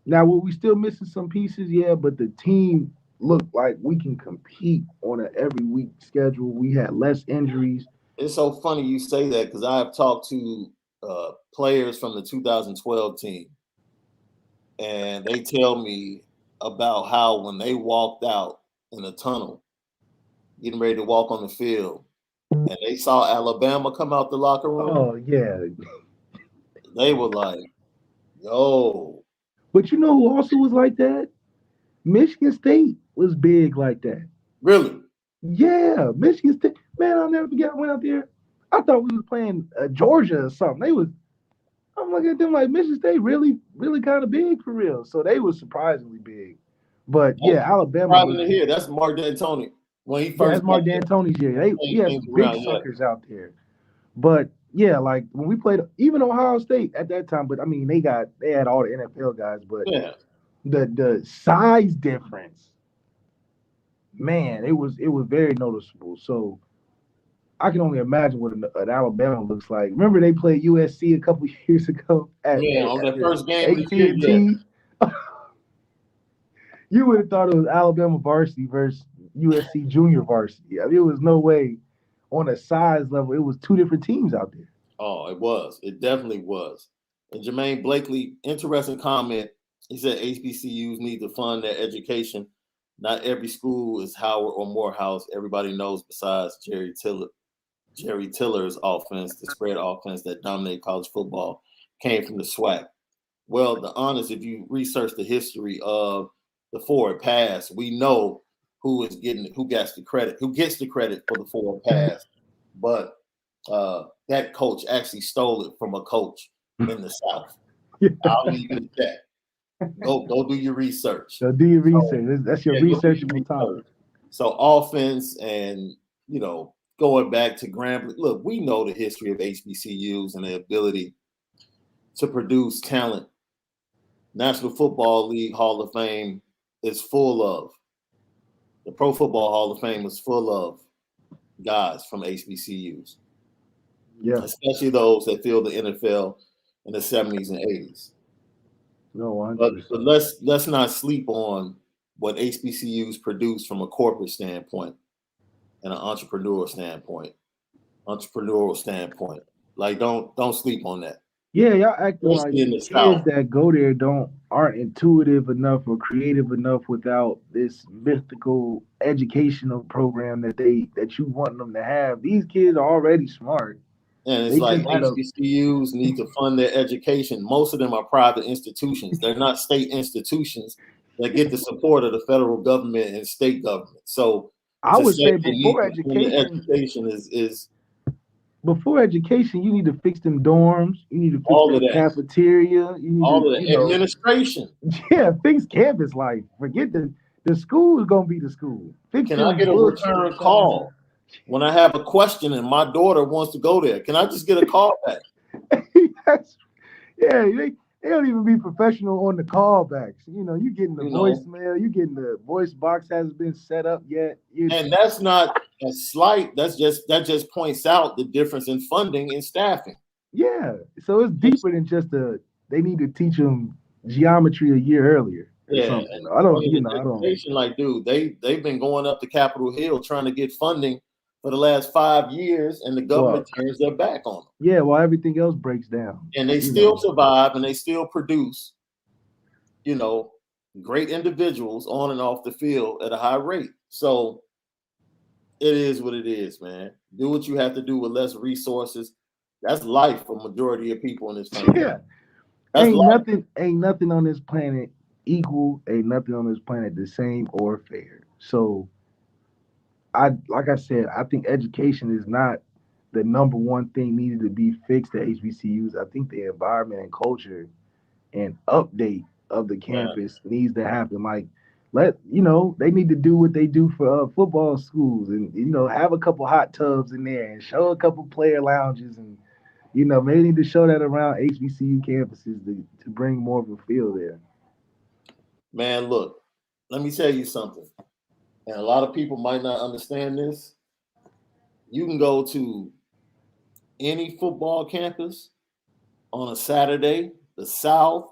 Now, were we still missing some pieces? Yeah, but the team looked like we can compete on an every week schedule. We had less injuries. It's so funny you say that because I have talked to players from the 2012 team, and they tell me about how when they walked out in the tunnel, getting ready to walk on the field, and they saw Alabama come out the locker room, Oh yeah, they were like, "Yo, but you know who also was like that? Michigan State was big like that. really?" Yeah, Michigan State. Man, I'll never forget. I went out there. I thought we was playing Georgia or something. They was. I'm looking at them like Michigan State really, really kind of big for real. So they was surprisingly big. But yeah, That's Alabama surprising looked. to hear. That's Mark D'Antoni when he Yeah, first that's got Mark there, D'Antoni's year. We changed had things some big around. Yeah, suckers out there. But yeah, like when we played, even Ohio State at that time. But I mean, they had all the NFL guys. But yeah. the size difference, man, it was very noticeable. So I can only imagine what an Alabama looks like. Remember they played USC a couple years ago Man, on at that the first game of the year, yeah. AT&T. You would have thought it was Alabama varsity versus USC junior varsity. I mean, it was no way on a size level. It was two different teams out there. Oh, it was. It definitely was. And Jermaine Blakely, interesting comment. He said HBCUs need to fund their education. Not every school is Howard or Morehouse. Everybody knows besides Jerry Tiller's offense, the spread offense that dominated college football, came from the SWAC. Well, the honest, if you research the history of the forward pass, we know who gets the credit for the forward pass. But that coach actually stole it from a coach in the South. I'll leave it at that. Go do your research. So do your So, research. That's your yeah, go do your researchable research. topic. So offense and going back to Grambling. Look, we know the history of HBCUs and the ability to produce talent. National Football League Hall of Fame is full of the Pro Football Hall of Fame is full of guys from HBCUs, Yeah. especially those that filled the NFL in the 70s and 80s. No, But 100%. let's not sleep on what HBCUs produce from a corporate standpoint and an entrepreneurial standpoint. Like don't sleep on that. Yeah, y'all acting like Especially in the the kids South. that go there aren't intuitive enough or creative enough without this mythical educational program that you want them to have. These kids are already smart. And it's They like just had a HBCUs need to fund their education. Most of them are private institutions. They're not state institutions that get the support of the federal government and state government. So I to would say say they need to fund their education is before education, you need to fix them dorms, you need to fix all of that that. cafeteria, you need All to, of the administration. yeah, fix campus life. Forget the school is gonna be the school. Fix Can I them get a bullshit return call when I have a question and my daughter wants to go there? Can I just get a call back? Yeah, they don't even be professional on the callbacks. You getting the You know, voicemail, you getting the voice box hasn't been set up yet. and that's not a slight. That just points out the difference in funding and staffing. Yeah, so it's deeper than just they need to teach them geometry a year earlier or Yeah, something. and I don't, funding I and don't. education, like, dude, they've been going up to Capitol Hill trying to get funding for the last 5 years, and the Well, government turns their back on them. yeah, well, everything else breaks down. And they You still know, survive, and they still produce, you know, great individuals on and off the field at a high rate. So it is what it is, man. Do what you have to do with less resources. That's life for majority of people in this country. yeah, That's life. ain't nothing on this planet equal. Ain't nothing on this planet the same or fair. So like I said, I think education is not the number one thing needed to be fixed at HBCUs. I think the environment and culture and update of the Man. campus needs to happen. Like, they need to do what they do for football schools, and have a couple hot tubs in there, and show a couple player lounges, and maybe need to show that around HBCU campuses to bring more of a feel there. Man, look, let me tell you something. And a lot of people might not understand this. You can go to any football campus on a Saturday, the South,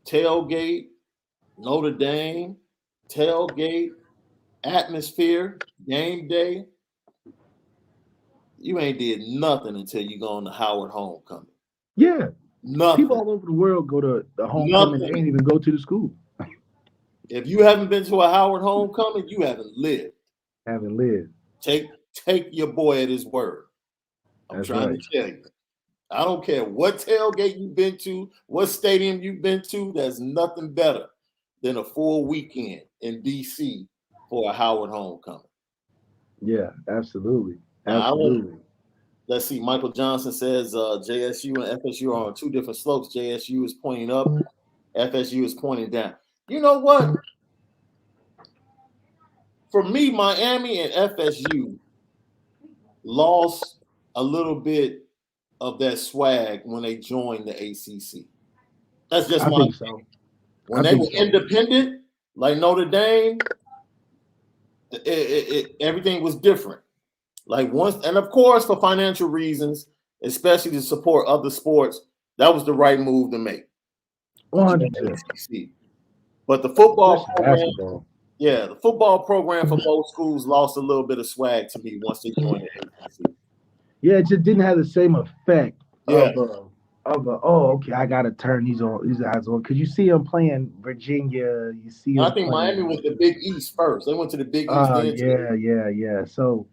tailgate, Notre Dame, tailgate, atmosphere, game day, you ain't did nothing until you go on the Howard homecoming. Yeah. People Nothing. all over the world go to the homecoming. Nothing. They ain't even go to the school. If you haven't been to a Howard homecoming, you haven't lived. Haven't lived. Take your boy at his word. I'm That's trying right. to tell you. I don't care what tailgate you've been to, what stadium you've been to, there's nothing better than a full weekend in DC for a Howard homecoming. Yeah, absolutely. Now, Absolutely. let's see. Michael Johnson says JSU and FSU are on two different slopes. JSU is pointing up, FSU is pointing down. You know what? For me, Miami and FSU lost a little bit of that swag when they joined the ACC. That's just I my think opinion. so. When they were independent, like Notre Dame, everything was different. Like once, and of course, for financial reasons, especially to support other sports, that was the right move to make. 100%. But the football Especially program, basketball. yeah, the football program for both schools lost a little bit of swag to me once they joined the ACC. Yeah, it just didn't have the same effect Yeah. oh, okay, I gotta turn these guys on. Cause you see them playing Virginia, you see them I think Miami playing went to the Big East first. They went to the Big East. yeah. So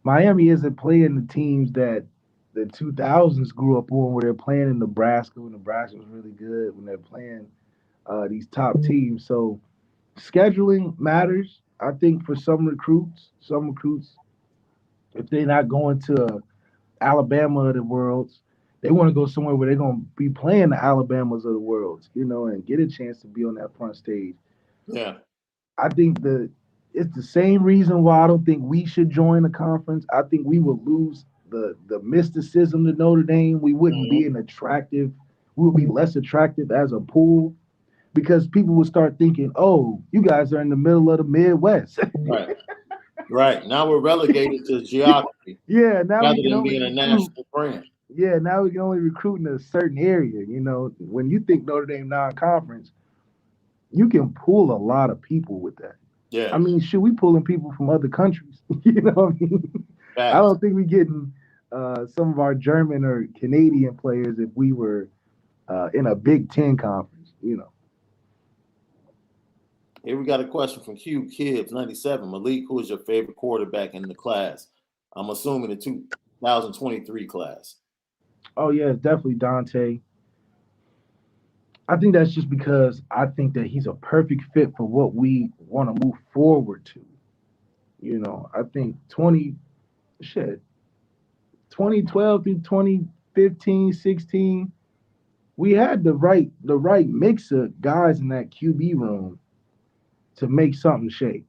Miami isn't playing the teams that the 2000s grew up on, where they're playing in Nebraska when Nebraska was really good, when they're playing these top teams. So scheduling matters. I think for some recruits, if they're not going to Alabama of the worlds, they want to go somewhere where they're going to be playing the Alabamas of the worlds, and get a chance to be on that front stage. Yeah. I think it's the same reason why I don't think we should join the conference. I think we would lose the mysticism to Notre Dame. We wouldn't be an attractive. We would be less attractive as a pool because people would start thinking, "Oh, you guys are in the middle of the Midwest." Right. Right. Now we're relegated to geography. Yeah. Now rather we can than only being a recruit. national brand. Yeah. Now we can only recruit in a certain area. When you think Notre Dame non-conference, you can pull a lot of people with that. Yeah. I mean, should we pulling people from other countries? You know what I mean? I don't think we're getting some of our German or Canadian players if we were in a Big Ten conference. Here we got a question from Q Kibbs 97. Malik, who is your favorite quarterback in the class? I'm assuming the 2023 class. Oh yeah, it's definitely Dante. I think that's just because I think that he's a perfect fit for what we want to move forward to. I think 2012 through 2015, 16, we had the right mix of guys in that QB room to make something shake.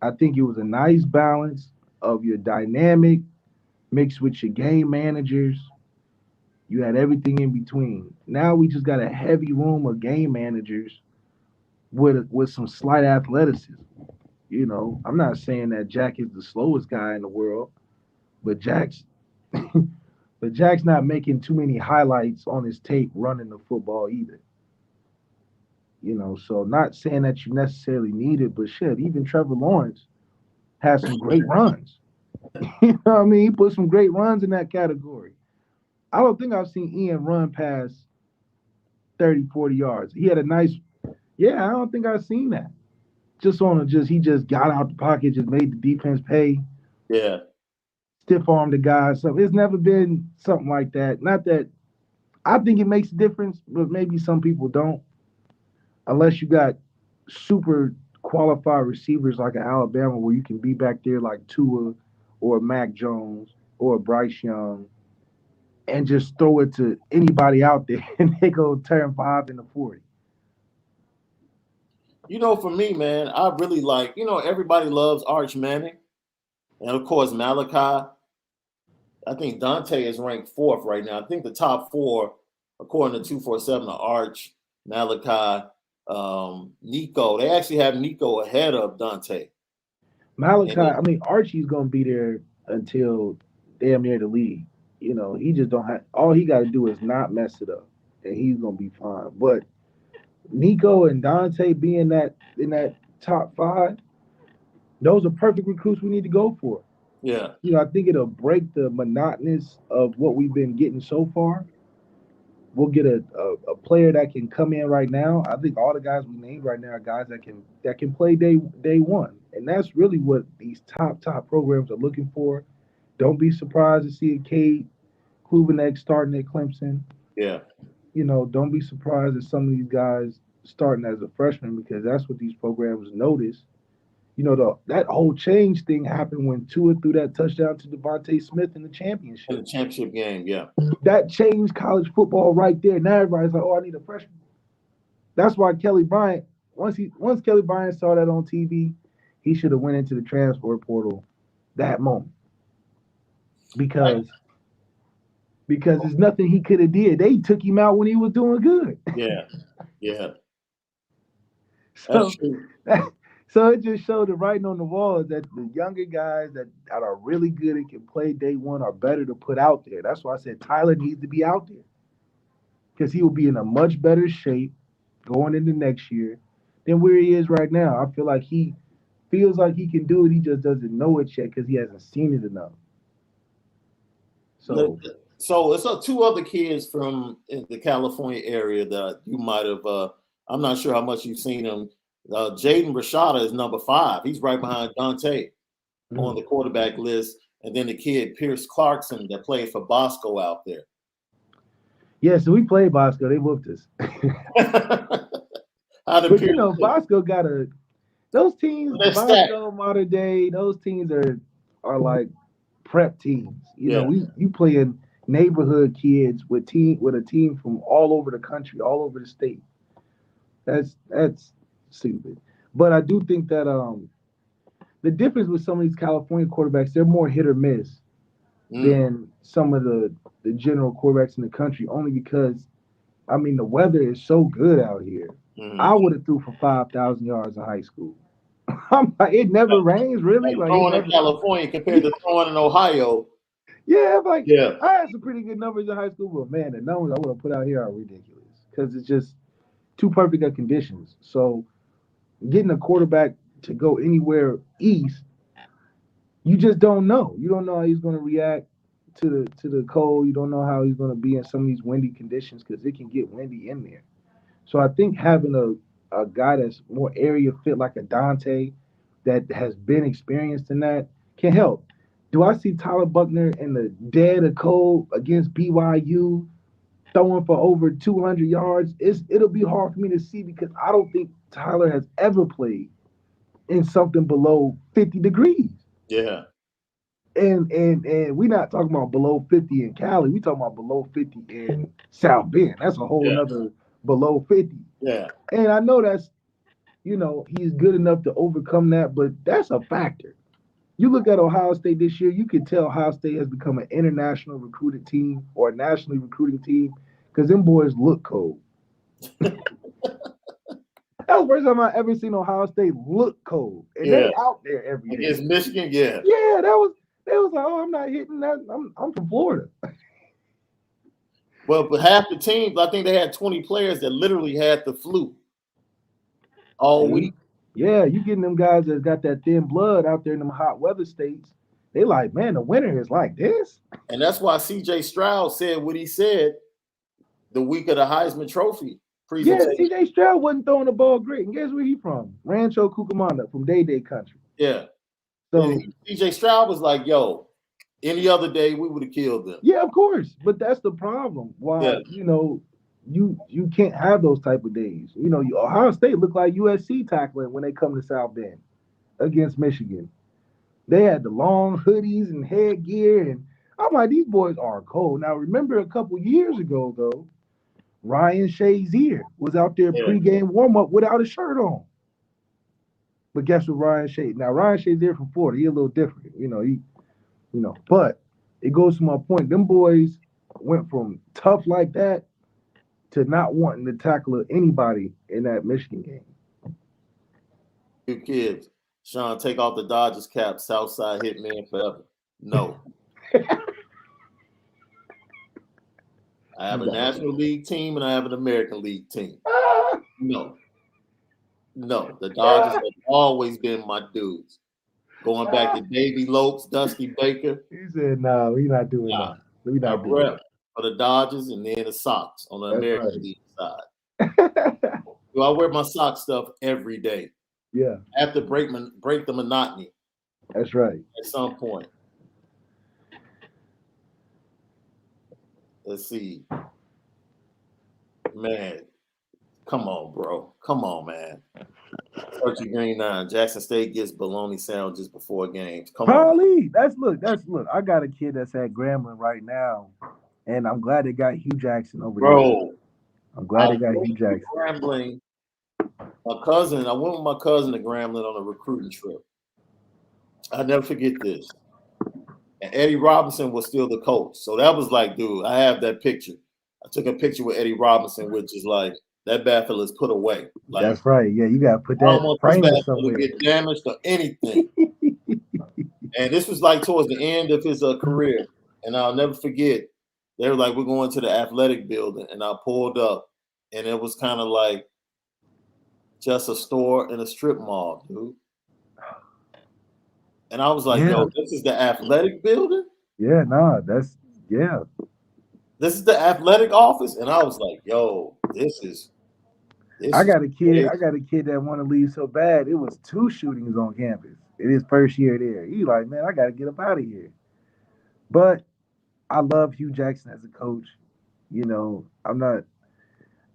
I think it was a nice balance of your dynamic mixed with your game managers. You had everything in between. Now we just got a heavy room of game managers with some slight athleticism. I'm not saying that Jack is the slowest guy in the world, but Jack's not making too many highlights on his tape running the football either. So not saying that you necessarily need it, but shit, even Trevor Lawrence has some great runs. You know what I mean? He put some great runs in that category. I don't think I've seen Ian run past 30, 40 yards. He had a nice, I don't think I've seen that. He just got out the pocket, just made the defense pay. Yeah. Stiff armed the guy. So it's never been something like that. Not that I think it makes a difference, but maybe some people don't. Unless you got super qualified receivers like an Alabama where you can be back there like Tua or Mac Jones or Bryce Young and just throw it to anybody out there and they go turn 5 into 40. For me, man, I really like, everybody loves Arch Manning. And of course, Malachi. I think Dante is ranked 4th right now. I think the top 4, according to 247, are Arch, Malachi, Nico. They actually have Nico ahead of Dante. Malachi, Archie's going to be there until damn near the league. You know, he just don't have. All he got to do is not mess it up, and he's gonna be fine. But Nico and Dante being that in that top five, those are perfect recruits we need to go for. Yeah. You know, I think it'll break the monotonous of what we've been getting so far. We'll get a player that can come in right now. I think all the guys we named right now are guys that can play day one, and that's really what these top programs are looking for. Don't be surprised to see a Cade Klubenek starting at Clemson. Yeah. You know, don't be surprised at some of these guys starting as a freshman because that's what these programs notice. You know, that whole change thing happened when Tua threw that touchdown to Devontae Smith in the In championship. the championship game, yeah. That changed college football right there. Now everybody's like, "Oh, I need a freshman." That's why Kelly Bryant, once Kelly Bryant saw that on TV, he should have went into the transfer portal that moment because there's nothing he could have did. They took him out when he was doing good. Yeah. Yeah. That's So true. so it just showed the writing on the wall that the younger guys that are really good and can play day one are better to put out there. That's why I said Tyler needs to be out there because he will be in a much better shape going into next year than where he is right now. I feel like he feels like he can do it. He just doesn't know it yet because he hasn't seen it enough. So it's two other kids from the California area that you might have. I'm not sure how much you've seen them. Jaden Rashada is number 5. He's right behind Dante on the quarterback list, and then the kid Pierce Clarkson that played for Bosco out there. Yeah, so we played Bosco. They whooped us. But you know, Bosco got those teams. Bosco, Modern Day, those teams are like prep teams. You know, you playing neighborhood kids with a team from all over the country, all over the state. That's stupid. But I do think that the difference with some of these California quarterbacks, they're more hit or miss than some of the general quarterbacks in the country, only because I mean the weather is so good out here. I would have threw for 5,000 yards in high school. I'm like, it never rains, really. Like throwing in California compared to throwing in Ohio. Yeah, I had some pretty good numbers in high school, but man, the numbers I would have put out here are ridiculous because it's just too perfect of conditions. So getting a quarterback to go anywhere east, you just don't know. You don't know how he's going to react to the cold. You don't know how he's going to be in some of these windy conditions because it can get windy in there. So I think having a guy that's more area fit like a Dante that has been experienced in that can help. Do I see Tyler Buckner in the dead of cold against BYU throwing for over 200 yards? It'll be hard for me to see because I don't think Tyler has ever played in something below 50 degrees. Yeah. And we're not talking about below 50 in Cali. We're talking about below 50 in South Bend. That's a whole nother below 50. Yeah. And I know that's, you know, he's good enough to overcome that, but that's a factor. You look at Ohio State this year, you can tell Ohio State has become an international recruited team or a nationally recruiting team because them boys look cold. That was the first time I ever seen Ohio State look cold. And they out there every day. Against Michigan, yeah. Yeah, they was like, oh, I'm not hitting that. I'm from Florida. Well, but half the teams, I think they had 20 players that literally had the flu all week. Yeah, you getting them guys that got that thin blood out there in them hot weather states. They like, man, the winter is like this. And that's why C.J. Stroud said what he said the week of the Heisman Trophy presentation. Yeah, C.J. Stroud wasn't throwing the ball great. And guess where he from? Rancho Cucamonga from Day Day Country. Yeah. So C.J. Stroud was like, yo, any other day we would have killed them. Yeah, of course. But that's the problem. Why, you know, you can't have those type of days. You know, Ohio State looked like USC tackling when they come to South Bend against Michigan. They had the long hoodies and headgear, and I'm like, these boys are cold. Now, remember a couple years ago, though, Ryan Shazier was out there pregame warm-up without a shirt on. But guess what Ryan Shazier from Florida, he a little different. But it goes to my point. Them boys went from tough like that to not wanting to tackle anybody in that Michigan game. Good kids. Shaun, take off the Dodgers cap. Southside Hitman forever. No. I have a National League team and I have an American League team. No, the Dodgers have always been my dudes. Going back to Davey Lopes, Dusty Baker. He said, "No, we're not doing that. We're I not doing rep that." for the Dodgers and then the Sox on the That's American right. League side. So I wear my Sox stuff every day. Yeah, I have to break the monotony that's right. at some point. Let's see. Man, come on, bro. Come on, man. Churchy Green 9. Jackson State gets bologna sandwiches before games. Come on. Holly, look. I got a kid that's at Grambling right now, and I'm glad they got Hugh Jackson over there. Bro, I'm glad I they got went Hugh to Jackson. Grambling. I went with my cousin to Grambling on a recruiting trip. I'll never forget this. And Eddie Robinson was still the coach. So that was like, dude, I have that picture. I took a picture with Eddie Robinson, which is like, that bathroom is put away. Like, That's right. Yeah, you gotta put I don't that want this frame bathroom somewhere. to get damaged or anything. And this was like towards the end of his career. And I'll never forget, they were like, we're going to the athletic building. And I pulled up, and it was kind of like just a store and a strip mall, dude. And I was like, yo, this is the athletic building? Yeah, nah, This is the athletic office? And I was like, yo, this I got a kid. crazy. I got a kid that want to leave so bad. It was 2 shootings on campus in his first year there. He like, man, I got to get up out of here. But I love Hugh Jackson as a coach. You know, I'm not.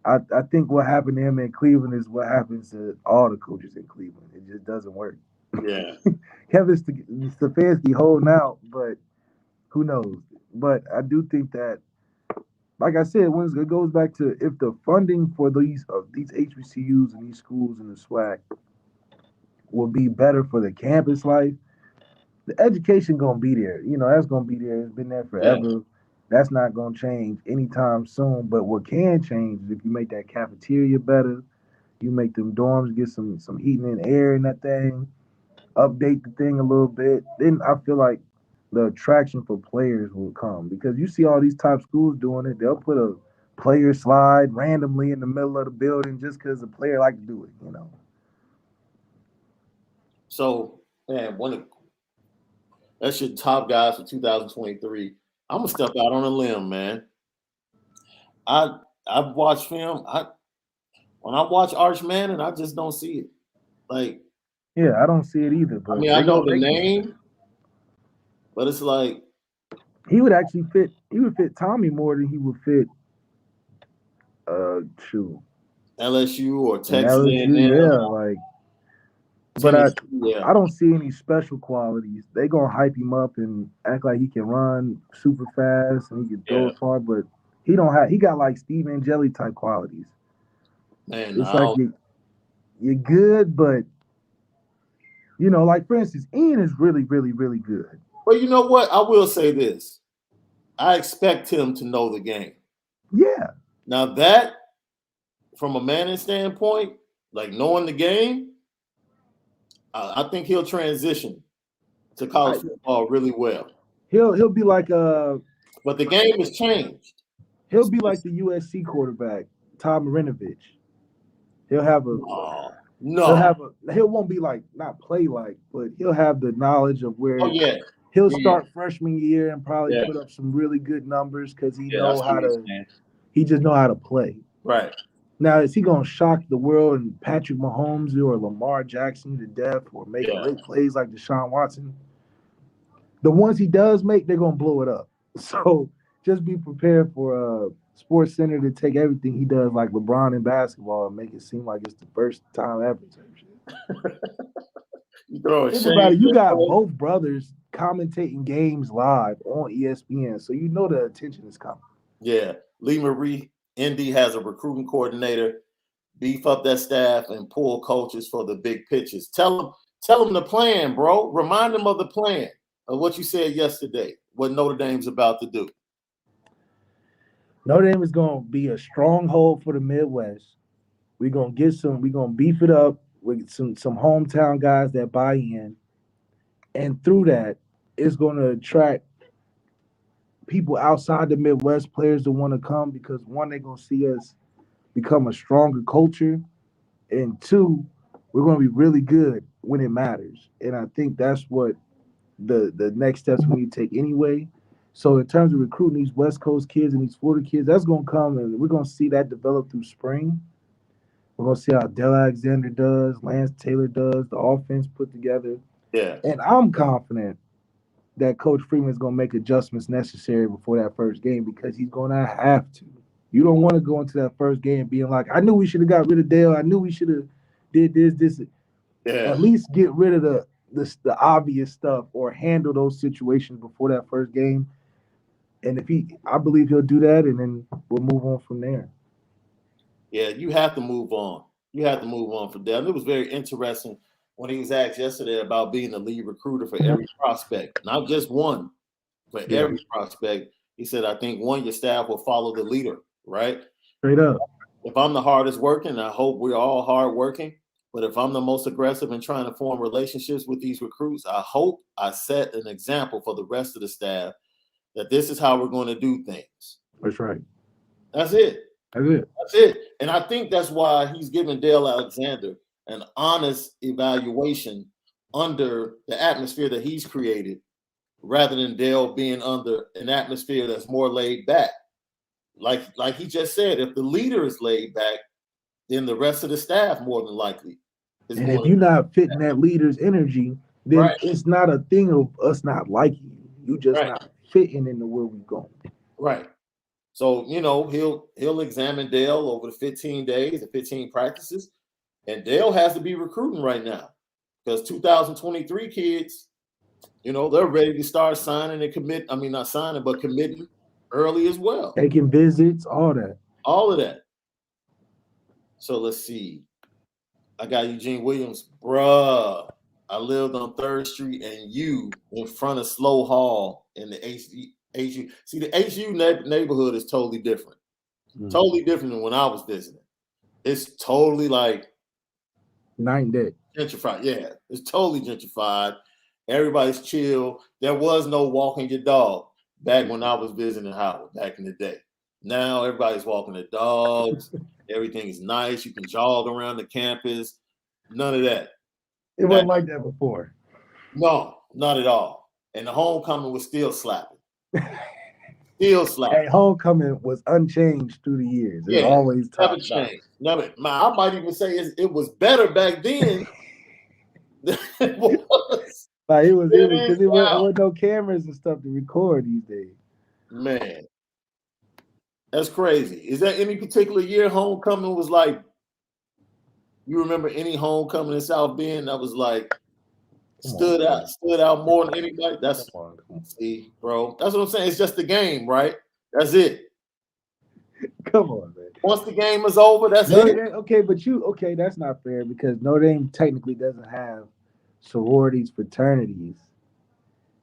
I think what happened to him in Cleveland is what happens to all the coaches in Cleveland. It just doesn't work. Yeah. Kevin Stefanski holding out, but who knows? But I do think that, like I said, when it goes back to if the funding for these HBCUs and these schools in the SWAC will be better for the campus life, the education gonna be there. You know, that's gonna be there. It's been there forever. Yeah. That's not gonna change anytime soon. But what can change is if you make that cafeteria better, you make them dorms get some heating and air in that thing, update the thing a little bit. Then I feel like the attraction for players will come because you see all these top schools doing it. They'll put a player slide randomly in the middle of the building just because the player like to do it. You know. So, man, that's your top guys for 2023. I'm gonna step out on a limb, man. I've watched film. When I watch Arch Manning, I just don't see it. Like, yeah, I don't see it either. But I mean, I know the name, but it's like he would actually fit. He would fit Tommy more than he would fit. LSU or Texas LSU, yeah, like. But I don't see any special qualities. They gonna hype him up and act like he can run super fast and he can throw it far, but he don't have. He got like Steve Angeli type qualities. Man, it's like you're good, but you know, like for instance, Ian is really, really, really good. But you know what? I will say this: I expect him to know the game. Yeah. Now that, from a Manning standpoint, like knowing the game, I think he'll transition to college football really well. He'll be like but the game has changed. He'll be like the USC quarterback, Tom Marinovich. He'll have a he won't be like not play like, but he'll have the knowledge of where he'll start freshman year and probably put up some really good numbers because he just know how to play. Right. Now, is he going to shock the world and Patrick Mahomes or Lamar Jackson to death or make great plays like Deshaun Watson? The ones he does make, they're going to blow it up. So just be prepared for Sports Center to take everything he does like LeBron in basketball and make it seem like it's the first time ever. You got both brothers commentating games live on ESPN, so you know the attention is coming. Yeah. Lee Marie, Indy has a recruiting coordinator. Beef up that staff and pull coaches for the big pitches. Tell them the plan, bro. Remind them of the plan of what you said yesterday, what Notre Dame's about to do. Notre Dame is going to be a stronghold for the Midwest. We're going to beef it up with some hometown guys that buy in. And through that, it's going to attract people outside the Midwest, players that want to come because one, they're gonna see us become a stronger culture, and two, we're gonna be really good when it matters. And I think that's what the next steps we need to take anyway. So in terms of recruiting these West Coast kids and these Florida kids, that's gonna come and we're gonna see that develop through spring. We're gonna see how Dell Alexander does, Lance Taylor does, the offense put together. Yeah. And I'm confident that Coach Freeman is gonna make adjustments necessary before that first game because he's gonna have to. You don't want to go into that first game being like, I knew we should have got rid of Dale. I knew we should have did this. Yeah. At least get rid of the obvious stuff or handle those situations before that first game. And I believe he'll do that, and then we'll move on from there. Yeah, you have to move on. You have to move on from that. And it was very interesting when he was asked yesterday about being the lead recruiter for every prospect, not just one, for every prospect. He said, I think one, your staff will follow the leader, right? Straight up. If I'm the hardest working, I hope we're all hard working. But if I'm the most aggressive in trying to form relationships with these recruits, I hope I set an example for the rest of the staff that this is how we're going to do things. That's right. That's it. That's it. That's it. And I think that's why he's giving Dale Alexander an honest evaluation under the atmosphere that he's created, rather than Dale being under an atmosphere that's more laid back. Like he just said, if the leader is laid back, then the rest of the staff more than likely is. And if you're not fitting that leader's energy, then it's not a thing of us not liking you. You just not fitting into where we're going. Right. So, he'll examine Dale over the 15 days, the 15 practices, and Dale has to be recruiting right now because 2023 kids, they're ready to start signing and commit. I mean, not signing, but committing early as well. Taking visits, all that. All of that. So let's see. I got Eugene Williams. Bruh, I lived on 3rd Street and you in front of Slow Hall in the HU. See, the HU neighborhood is totally different. Totally different than when I was visiting. It's totally like night and day. Gentrified. Yeah, it's totally gentrified. Everybody's chill. There was no walking your dog back when I was visiting Howard back in the day. Now everybody's walking their dogs. Everything's nice. You can jog around the campus. None of that. It wasn't like that before. No, not at all. And the homecoming was still slapping. Still slapping. Hey, homecoming was unchanged through the years. It always never changed. Never. I might even say it was better back then than it was. Like it was because there were no cameras and stuff to record these days. Man, that's crazy. Is there any particular year homecoming was like? You remember any homecoming in South Bend that was like stood out more than anybody? That's see, bro. That's what I'm saying. It's just the game, right? That's it. Come on, man. Once the game is over, that's it. Okay, but that's not fair because Notre Dame technically doesn't have sororities, fraternities.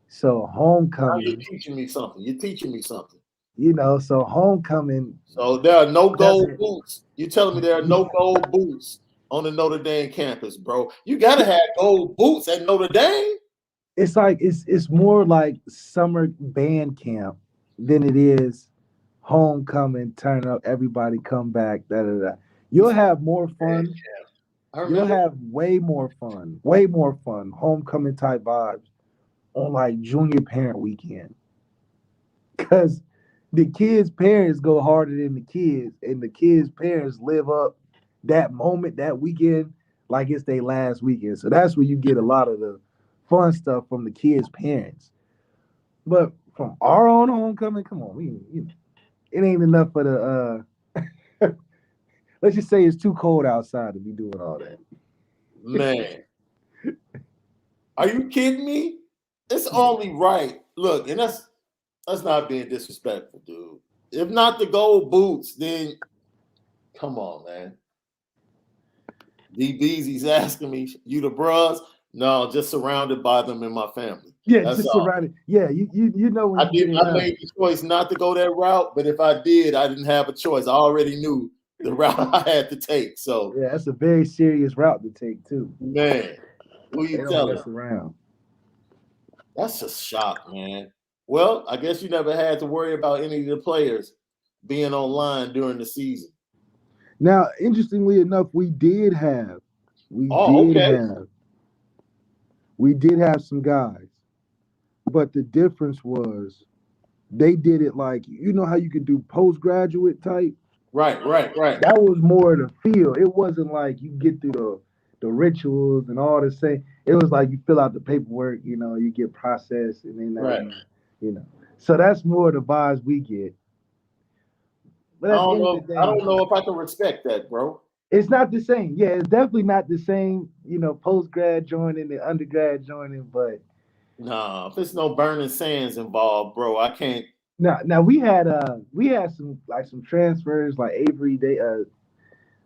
So homecoming. You're teaching me something. So homecoming. So there are no gold boots. You're telling me there are no gold boots on the Notre Dame campus, bro? You gotta have gold boots at Notre Dame. It's like it's more like summer band camp than it is homecoming. Turn up, everybody come back. You'll have more fun. You'll have way more fun. Homecoming type vibes on like junior parent weekend, because the kids' parents go harder than the kids, and the kids' parents live up that moment, that weekend, like it's their last weekend. So that's where you get a lot of the fun stuff from the kids' parents. But from our own homecoming, come on, it ain't enough for the. Let's just say it's too cold outside to be doing all that. Man, are you kidding me? It's only right. Look, and that's not being disrespectful, dude. If not the gold boots, then come on, man. DB's asking me, you the bros? No, just surrounded by them and my family. Yeah, that's just surrounded. Yeah, you know when I made the choice not to go that route, but if I did, I didn't have a choice. I already knew the route I had to take. So yeah, that's a very serious route to take too. Man, who you telling? Around. That's a shock, man. Well, I guess you never had to worry about any of the players being online during the season. Now, interestingly enough, we Oh, did okay. have, we did have some guys, but the difference was they did it like you know how you could do postgraduate type. Right. That was more the feel. It wasn't like you get through the rituals and all the same. It was like you fill out the paperwork, you get processed, and then Right. you know. So that's more the vibes we get. But I at the don't end of know. the I day, don't know if I can respect that, bro. it's not the same. Yeah, it's definitely not the same. Post grad joining and undergrad joining, but Nah, if there's no burning sands involved, bro, I can't. now we had some transfers like Avery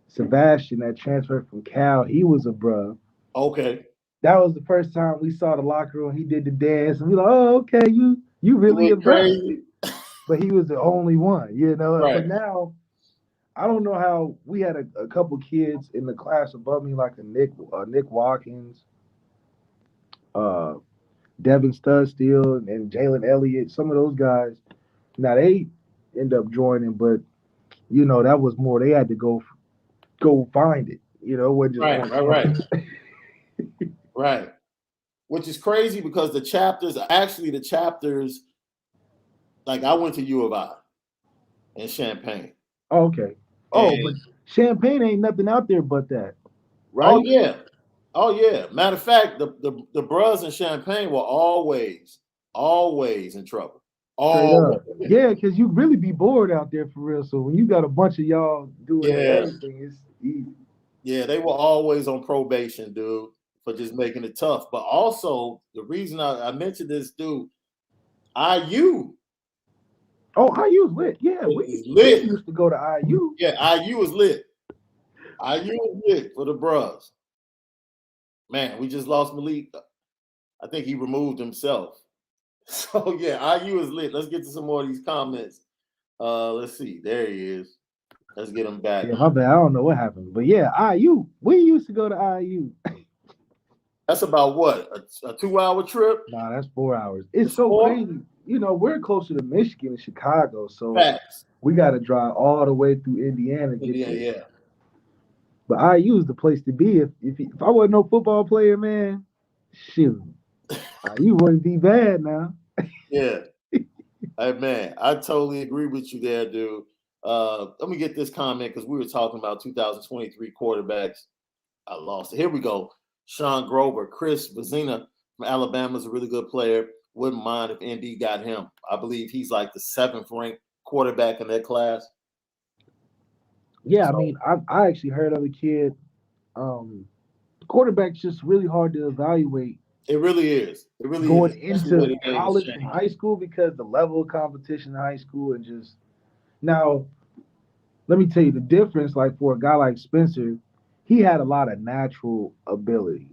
Sebastian that transferred from Cal. He was a bruh. Okay, That was the first time we saw the locker room. He did the dance, and we like, oh, okay, you you really a went bruh. crazy. But he was the only one. Right. But now I don't know how we had a couple kids in the class above me, like Nick Watkins, uh, Devin Studstill, and Jalen Elliott. Some of those guys. Now they end up joining, but that was more. They had to go find it. It wasn't just Right, on right, right, campus. right. Which is crazy because the chapters, like I went to U of I in Champaign. Oh, okay. Oh, but And Champagne ain't nothing out there but that, oh right? yeah. Oh yeah. Matter of fact, the bros in Champagne were always in trouble. Straight Always. up. Yeah, because you really be bored out there for real. So when you got a bunch of y'all doing Yeah. everything, it's easy. Yeah, they were always on probation, dude, for just making it tough. But also, the reason I mentioned this, dude, IU Oh, IU was lit. Yeah, is we lit. used to go to IU. Yeah, IU is lit. IU is lit for the bros. Man, we just lost Malik. I think he removed himself. So yeah, IU is lit. Let's get to some more of these comments. Let's see. There he is. Let's get him back. Yeah, my bad. I don't know what happened, but yeah, IU. We used to go to IU. That's about what? A 2-hour trip? Nah, that's 4 hours. It's It's so 4? crazy. We're closer to Michigan and Chicago, so Facts. we got to drive all the way through Indiana to get Yeah, there. yeah. But IU is the place to be. If I wasn't no football player, man, shoot, IU wouldn't be bad now. Yeah. Hey man, I totally agree with you there, dude. Let me get this comment because we were talking about 2023 quarterbacks. I lost it. Here we go. Shaun Grover, Chris Vazina from Alabama is a really good player. Wouldn't mind if ND got him. I believe he's like the 7th ranked quarterback in that class. Yeah, I So mean, I actually heard of a kid. Quarterback's just really hard to evaluate it really is. It really is, going especially the way into the game has college from changed. high school because the level of competition in high school and just now. Let me tell you the difference. Like for a guy like Spencer, he had a lot of natural ability,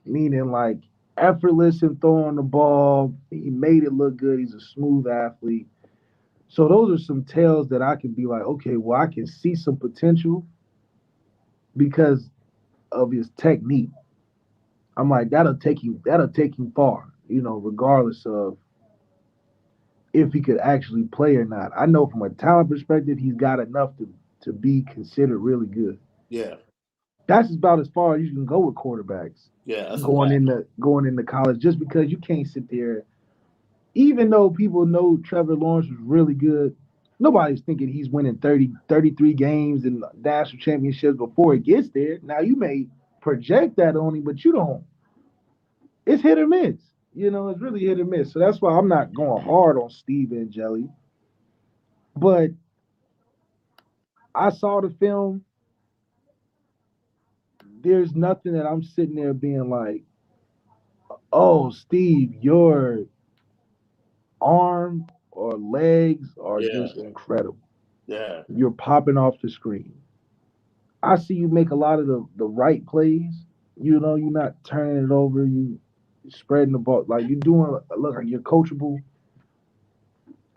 meaning like effortless in throwing the ball. He made it look good. He's a smooth athlete. So those are some tales that I can be like, okay, well, I can see some potential because of his technique. I'm like, that'll take him far, regardless of if he could actually play or not. I know from a talent perspective, he's got enough to be considered really good. Yeah, That's about as far as you can go with quarterbacks yeah, that's a going fact. into college, just because you can't sit there. Even though people know Trevor Lawrence was really good, nobody's thinking he's winning 33 games and national championships before it gets there. Now you may project that on him, but you don't. It's hit or miss. It's really hit or miss. So that's why I'm not going hard on Steve and Jelly. But I saw the film. There's nothing that I'm sitting there being like, oh, Steve, your arm or legs are Yeah, just incredible. yeah, You're popping off the screen. I see you make a lot of the right plays. You're not turning it over. You spreading the ball like you're doing. Look, like you're coachable.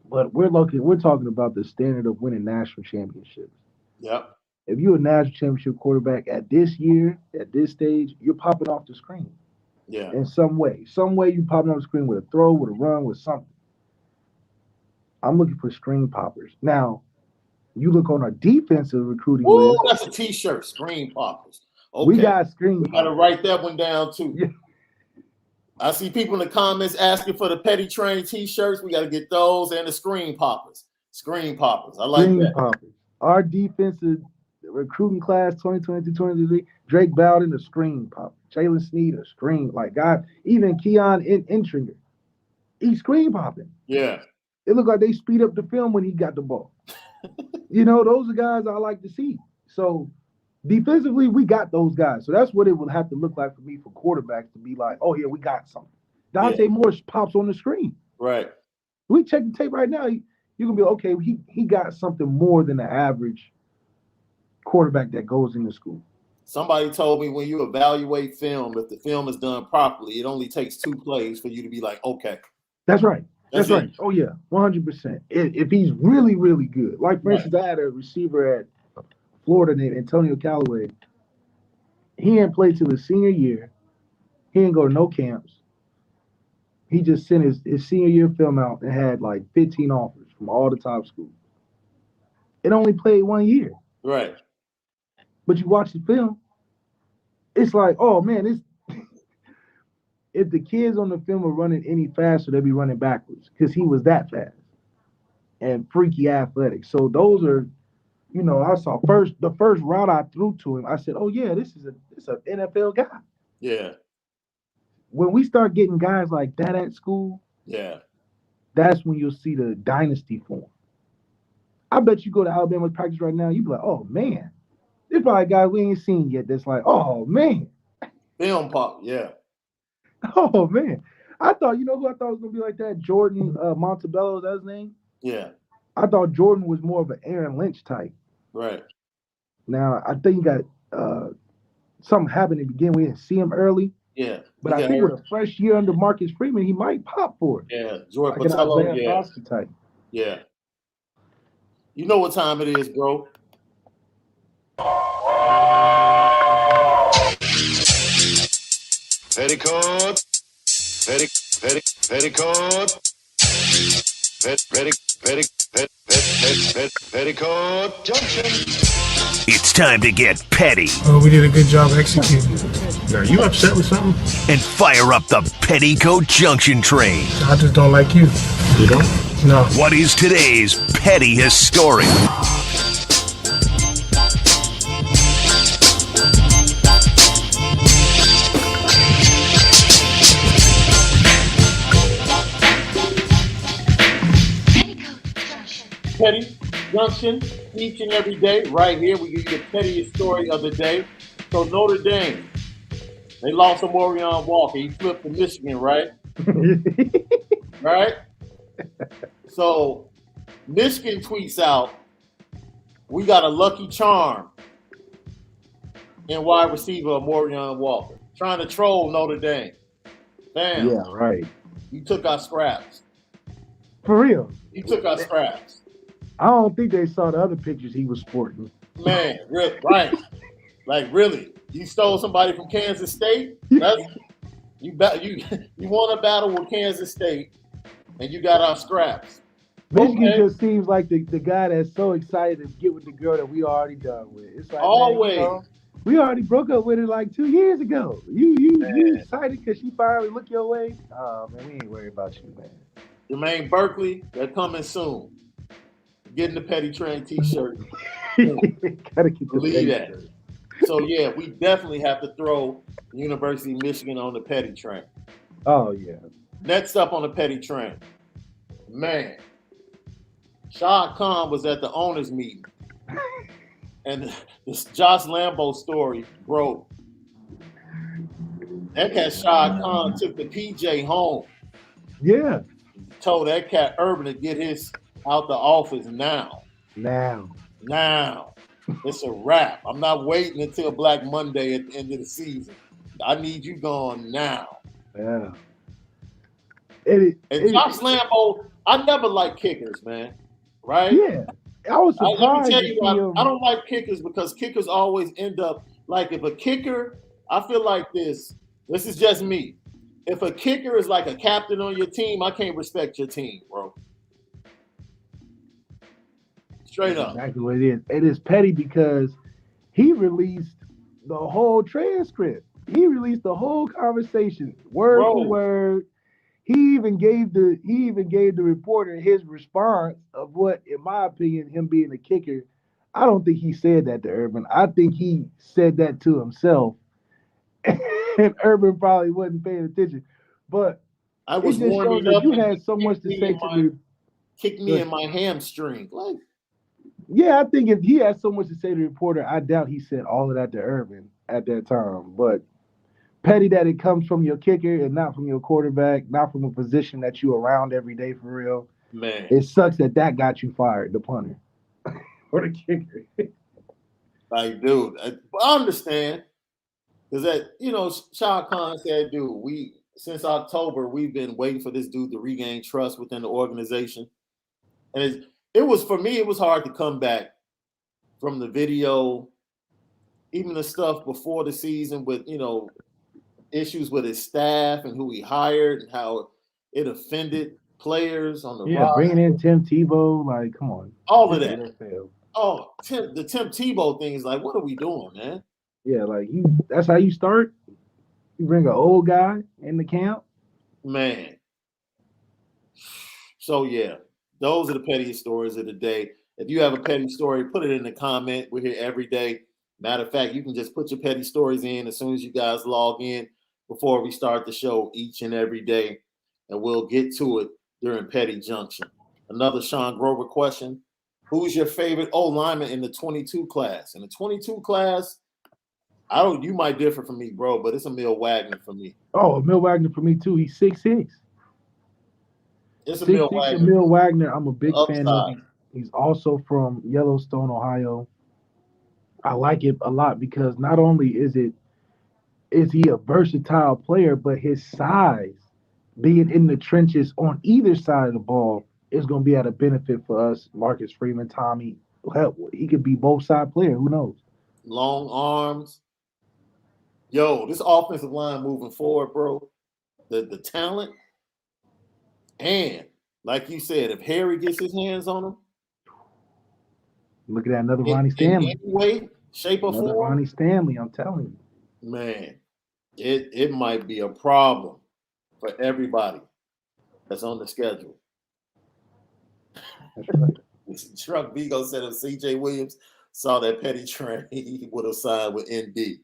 But we're talking about the standard of winning national championships. yep, If you're a national championship quarterback at this year, at this stage, you're popping off the screen yeah, in some way. Some way you popping off the screen with a throw, with a run, with something. I'm looking for screen poppers. Now, you look on our defensive recruiting Ooh, list. that's a T-shirt. Screen poppers. Okay. We got screen We got to poppers. write that one down too. Yeah. I see people in the comments asking for the Petty Train T-shirts. We got to get those and the screen poppers. Screen poppers. I like Screen that. poppers. Our defensive recruiting class 2022-2023, Drake Bowden, a screen pop. Jalen Sneed, a screen. Like, God, even Keon Intringer, he's screen popping. Yeah. It looked like they speed up the film when he got the ball. Those are guys I like to see. So defensively, we got those guys. So that's what it would have to look like for me for quarterbacks to be like, oh, yeah, we got something. Dante Morris pops on the screen. Right. We check the tape right now. You can be okay. He got something more than the average quarterback that goes into school. Somebody told me when you evaluate film, if the film is done properly, it only takes 2 plays for you to be like, okay. That's right. That's right. it. Oh yeah, 100%. If he's really, really good, like for instance, I had a receiver at Florida named Antonio Callaway. He didn't play till his senior year. He didn't go to no camps. He just sent his senior year film out and had like 15 offers from all the top schools. It only played 1 year. Right. But you watch the film, it's like, oh man, if the kids on the film were running any faster, they'd be running backwards because he was that fast and freaky athletic. So those are, I saw the first route I threw to him, I said, oh yeah, this is an NFL guy. Yeah. When we start getting guys like that at school, yeah, that's when you'll see the dynasty form. I bet you go to Alabama practice right now, you'd be like, oh man, there's probably guys we ain't seen yet that's like, oh man. Film pop, yeah. Oh man. I thought, who I thought was gonna be like that? Jordan Montebello, is that his name? Yeah. I thought Jordan was more of an Aaron Lynch type. Right. Now I think he got something happened in the beginning. We didn't see him early. Yeah. But I think with a fresh year under Marcus Freeman, he might pop for it. Yeah. Jordan like Patello, yeah. Type. Yeah. You know what time it is, bro. Petticoat, petticoat, petticoat, Junction. It's time to get petty. Oh, we did a good job executing. Are you upset with something? And fire up the Petticoat Junction train. I just don't like you. You don't? No. What is today's petty historic? Petty Junction, each and every day, right here. We give you the pettiest story of the day. So Notre Dame, they lost to Morion Walker. He flipped to Michigan, right? Right? So Michigan tweets out, we got a lucky charm in wide receiver of Morion Walker. Trying to troll Notre Dame. Damn. Yeah, right. You took our scraps. For real. You took our scraps. I don't think they saw the other pictures he was sporting. Man, right. Like, really? You stole somebody from Kansas State? You want to battle with Kansas State, and you got our scraps. Michigan just seems like the guy that's so excited to get with the girl that we already done with. It's like, always. Man, we already broke up with her like 2 years ago. You excited because she finally looked your way? Oh, man, we ain't worried about you, man. Jermaine Berkeley, they're coming soon. Getting the Petty Train T-shirt. Gotta keep Believe that. So, yeah, we definitely have to throw University of Michigan on the Petty Train. Oh, yeah. Next up on the Petty Train. Man, Shaun was at the owners' meeting. And this Josh Lambo story broke. That cat Shaun took the PJ home. Yeah. Told that cat Urban to get his out the office now. It's a wrap. I'm not waiting until Black Monday at the end of the season. I need you gone now. Yeah. And Josh Lambo, I never liked kickers, man. Right? Yeah. I was surprised. Let me tell you, I don't like kickers because kickers always end up like if a kicker, I feel like this is just me. If a kicker is like a captain on your team, I can't respect your team, bro. Straight That's up. exactly what it is. It is petty because he released the whole transcript. He released the whole conversation, word for Bro, word. He even gave the reporter his response of what, in my opinion, him being a kicker. I don't think he said that to Urban. I think he said that to himself, and Urban probably wasn't paying attention. But I it was just shows warming that up you and had so he much to say to me. kicked me in my hamstring. Like, Yeah, I think if he had so much to say to the reporter, I doubt he said all of that to Urban at that time. But petty that it comes from your kicker and not from your quarterback, not from a position that you around every day for real. man, It sucks that got you fired, the punter or the kicker. like, dude, I understand. Because Shah Khan said, dude, since October, we've been waiting for this dude to regain trust within the organization. And it was, for me, it was hard to come back from the video, even the stuff before the season with, issues with his staff and who he hired and how it offended players on the Yeah, roster. bringing in Tim Tebow, like, come on. All of that. NFL. Oh, the Tim Tebow thing is like, what are we doing, man? Yeah, like that's how you start. You bring an old guy in the camp. Man. So, yeah, those are the pettiest stories of the day. If you have a petty story, put it in the comment. We're here every day. Matter of fact, you can just put your petty stories in as soon as you guys log in before we start the show each and every day, and we'll get to it during Petty Junction. Another Sean Grover question. Who's your favorite lineman in the 22 class? In the 22 class, you might differ from me, bro, but it's Emil Wagner for me. Oh, Emil Wagner for me too. He's 6'6". It's Emil 6'6" Wagner. Emil Wagner, I'm a big fan of. Upside. He's also from Yellowstone, Ohio. I like it a lot because not only is he a versatile player, but his size, being in the trenches on either side of the ball, is going to be at a benefit for us. Marcus Freeman, Tommy, hell, he could be both side player. Who knows? Long arms. Yo, this offensive line moving forward, bro. The talent, and like you said, if Harry gets his hands on him, Look at that, another in Ronnie Stanley. any way, shape, or Another form, Ronnie Stanley, I'm telling you. man, it might be a problem for everybody that's on the schedule. That's right. Truck Vigo said if CJ Williams saw that petty train, he would have signed with ND.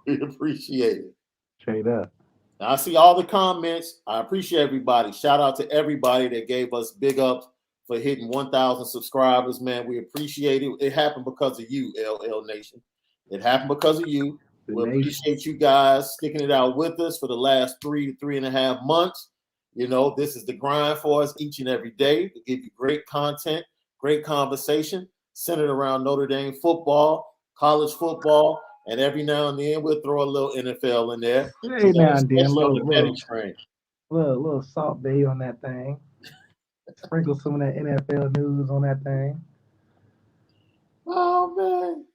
We appreciate it. Straight up. Now, I see all the comments. I appreciate everybody. Shout out to everybody that gave us big ups for hitting 1,000 subscribers, man. We appreciate it. It happened because of you, LL Nation. It happened because of you. We appreciate you guys sticking it out with us for the last 3 to 3.5 months. This is the grind for us each and every day to give you great content, great conversation centered around Notre Dame football, college football, and every now and then we'll throw a little NFL in there. Hey, now and then, little Salt Bay on that thing. Sprinkle some of that NFL news on that thing. Oh, man.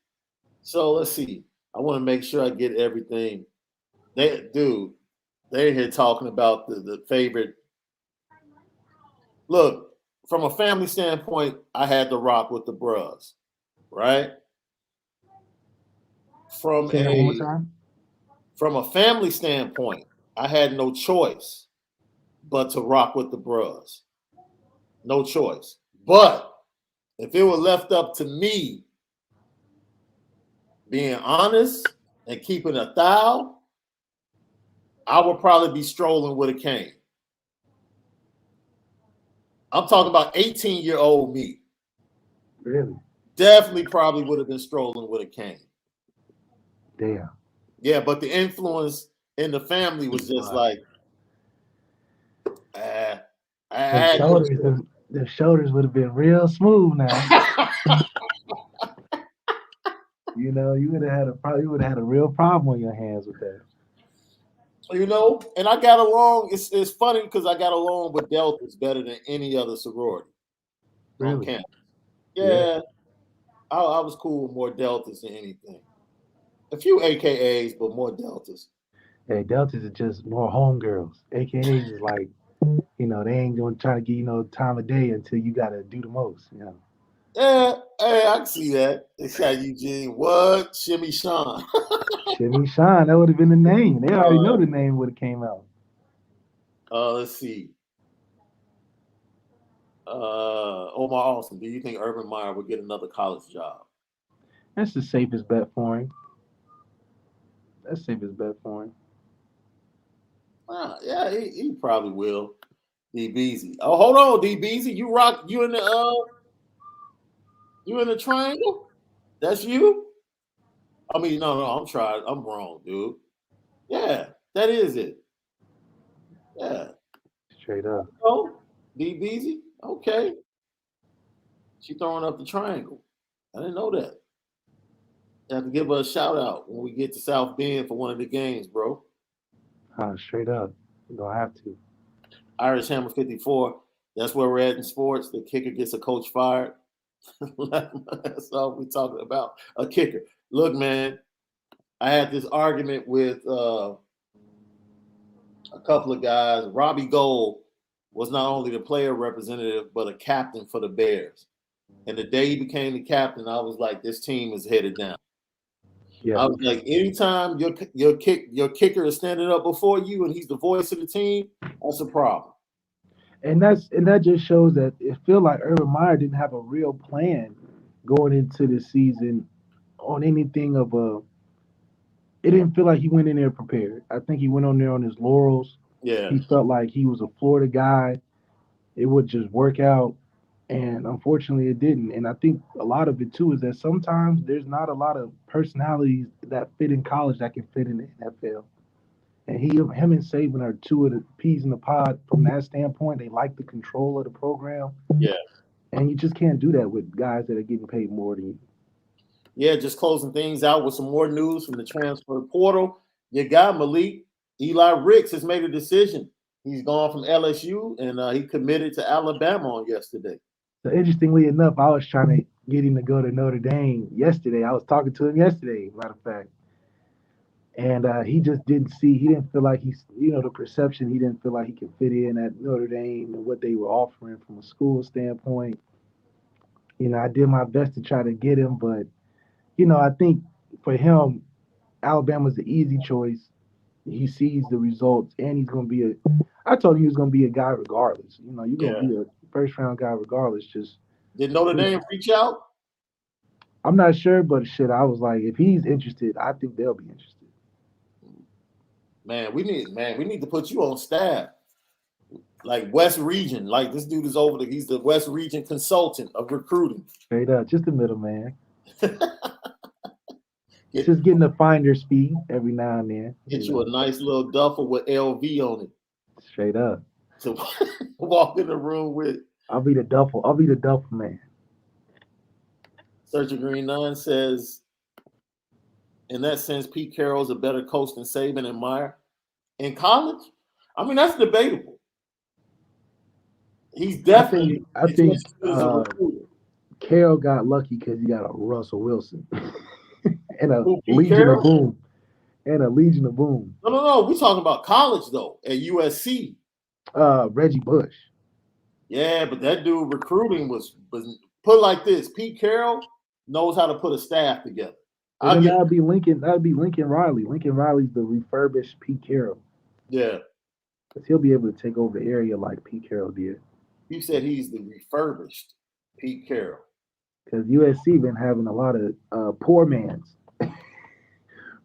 So let's see. I want to make sure I get everything. They're here talking about the favorite. Look, from a family standpoint, I had to rock with the Bros, right? From a family standpoint, I had no choice but to rock with the Bros. No choice. But if it were left up to me, being honest and keeping a thou, I would probably be strolling with a cane. I'm talking about 18-year-old me. Really? Definitely probably would have been strolling with a cane. Damn. Yeah, but the influence in the family was just like, the shoulders would have been real smooth now. You would have had a real problem on your hands with that. And I got along. It's funny because I got along with Deltas better than any other sorority on campus. Yeah. I was cool with more Deltas than anything. A few AKAs, but more Deltas. Hey, Deltas are just more homegirls. AKAs is like, they ain't gonna try to give you no time of day until you gotta do the most. Yeah, hey, I can see that. It's got Eugene. What? Shimmy Shaun. Shimmy Shaun, that would have been the name. They already know the name would have came out. Let's see. Omar Austin, do you think Urban Meyer would get another college job? That's the safest bet for him. That's the safest bet for him. Yeah, he probably will. D Beezy. Oh, hold on, D Beezy. You rock. You in the triangle? That's you? I mean, no, I'm trying. I'm wrong, dude. Yeah, that is it. Yeah. Straight up. Oh, D Beezy. Okay. She throwing up the triangle. I didn't know that. You have to give her a shout out when we get to South Bend for one of the games, bro. Straight up. You don't have to. Irish Hammer 54. That's where we're at in sports. The kicker gets a coach fired. That's all we're talking about. A kicker. Look, man, I had this argument with a couple of guys. Robbie Gold was not only the player representative, but a captain for the Bears. And the day he became the captain, I was like, this team is headed down. Yeah. I was like, anytime your kicker is standing up before you and he's the voice of the team, that's a problem. And that just shows that it feels like Urban Meyer didn't have a real plan going into the season on anything of a. It didn't feel like he went in there prepared. I think he went on there on his laurels. Yeah. He felt like he was a Florida guy. It would just work out, and unfortunately, it didn't. And I think a lot of it too is that sometimes there's not a lot of personalities that fit in college that can fit in the NFL. And him and Saban are two of the peas in the pod from that standpoint. They like the control of the program. Yeah. And you just can't do that with guys that are getting paid more than you. Yeah, just closing things out with some more news from the transfer portal. Your guy, Malik, Eli Ricks, has made a decision. He's gone from LSU, and he committed to Alabama on yesterday. So interestingly enough, I was trying to get him to go to Notre Dame yesterday. I was talking to him yesterday, matter of fact. And he just didn't see, he didn't feel like he's, the perception, he didn't feel like he could fit in at Notre Dame and what they were offering from a school standpoint. I did my best to try to get him, but, I think for him, Alabama's the easy choice. He sees the results, and he's going to be I told him he was going to be a guy regardless. You're going to be a first-round guy regardless. Just did Notre Dame reach out? I'm not sure, but shit, I was like, if he's interested, I think they'll be interested. Man, we need to put you on staff. Like West Region. Like this dude is he's the West Region consultant of recruiting. Straight up, just the middleman. Just getting a finder speed every now and then. Get you a nice little duffel with LV on it. Straight up. To walk in the room with. I'll be the duffel man. Search of Green 9 says, in that sense, Pete Carroll's a better coach than Saban and Meyer. In college? I mean, that's debatable. He's definitely. I think Carroll got lucky because he got a Russell Wilson and a Legion of Boom. No. We're talking about college though. At USC. Reggie Bush. Yeah, but that dude recruiting was put like this. Pete Carroll knows how to put a staff together. That'd be Lincoln Riley. Lincoln Riley's the refurbished Pete Carroll. Yeah. Because he'll be able to take over the area like Pete Carroll did. You said he's the refurbished Pete Carroll. Because USC been having a lot of poor man's.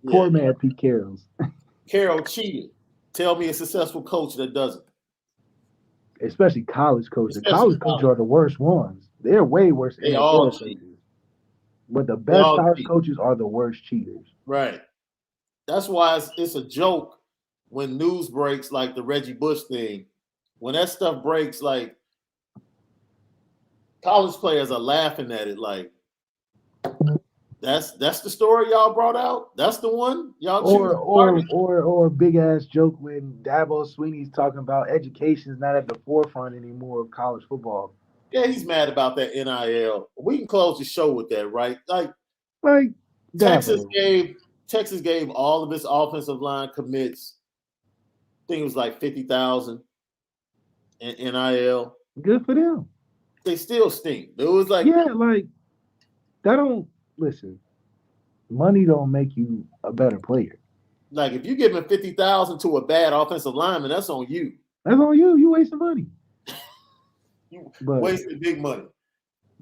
Poor man Pete Carrolls. Carroll cheated. Tell me a successful coach that doesn't. Especially college coaches. College coaches are the worst ones. They're way worse. They all cheat. But the best college coaches are the worst cheaters. Right. That's why it's a joke when news breaks like the Reggie Bush thing. When that stuff breaks, like college players are laughing at it like that's the story y'all brought out. That's the one y'all or big ass joke when Dabo Sweeney's talking about education's not at the forefront anymore of college football. Yeah, he's mad about that NIL. We can close the show with that, right? Like Texas gave all of its offensive line commits. I think it was like 50,000 in NIL. Good for them. they still stink. It was like, yeah, like that don't listen. Money don't make you a better player. like if you giving 50,000 to a bad offensive lineman, that's on you. That's on you. You wasting money. You But wasted big money.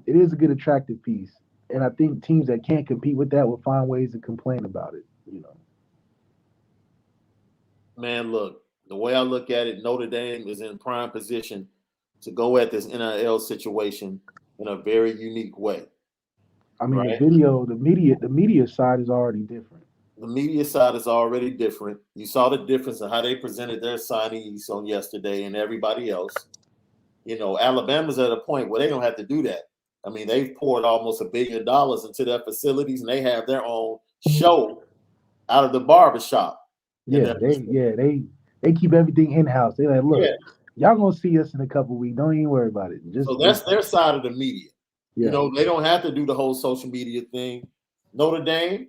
it is a good attractive piece. And I think teams that can't compete with that will find ways to complain about it, you know. Man, look, the way I look at it, Notre Dame is in prime position to go at this NIL situation in a very unique way. I mean, Right. the media side is already different. The media side is already different. You saw the difference in how they presented their signees on yesterday and everybody else. You know, Alabama's at a point where they don't have to do that. I mean, they've poured almost $1 billion into their facilities, and they have their own show out of the barbershop. Yeah, they keep everything in house. They like, look, Yeah. y'all gonna see us in a couple weeks. Don't even worry about it. So that's their side of the media. yeah. You know, they don't have to do the whole social media thing. Notre Dame,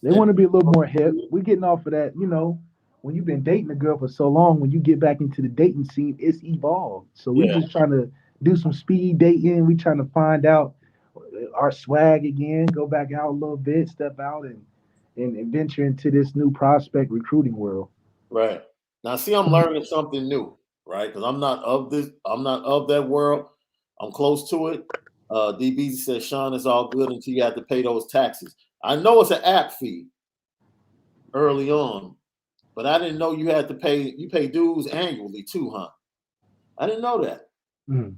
They want to be a little more hip. We're getting off of that, you know. When you've been dating a girl for so long, when you get back into the dating scene, it's evolved. So we're just trying to do some speed dating. We're trying to find out our swag again, go back out a little bit, step out and venture into this new prospect recruiting world. right. Now, see, I'm learning something new, right? Because I'm not of that world. I'm close to it. DB says, Shaun, is all good until you have to pay those taxes. I know it's an app fee early on, but I didn't know you had to pay. You pay dues annually too, huh? I didn't know that. Mm.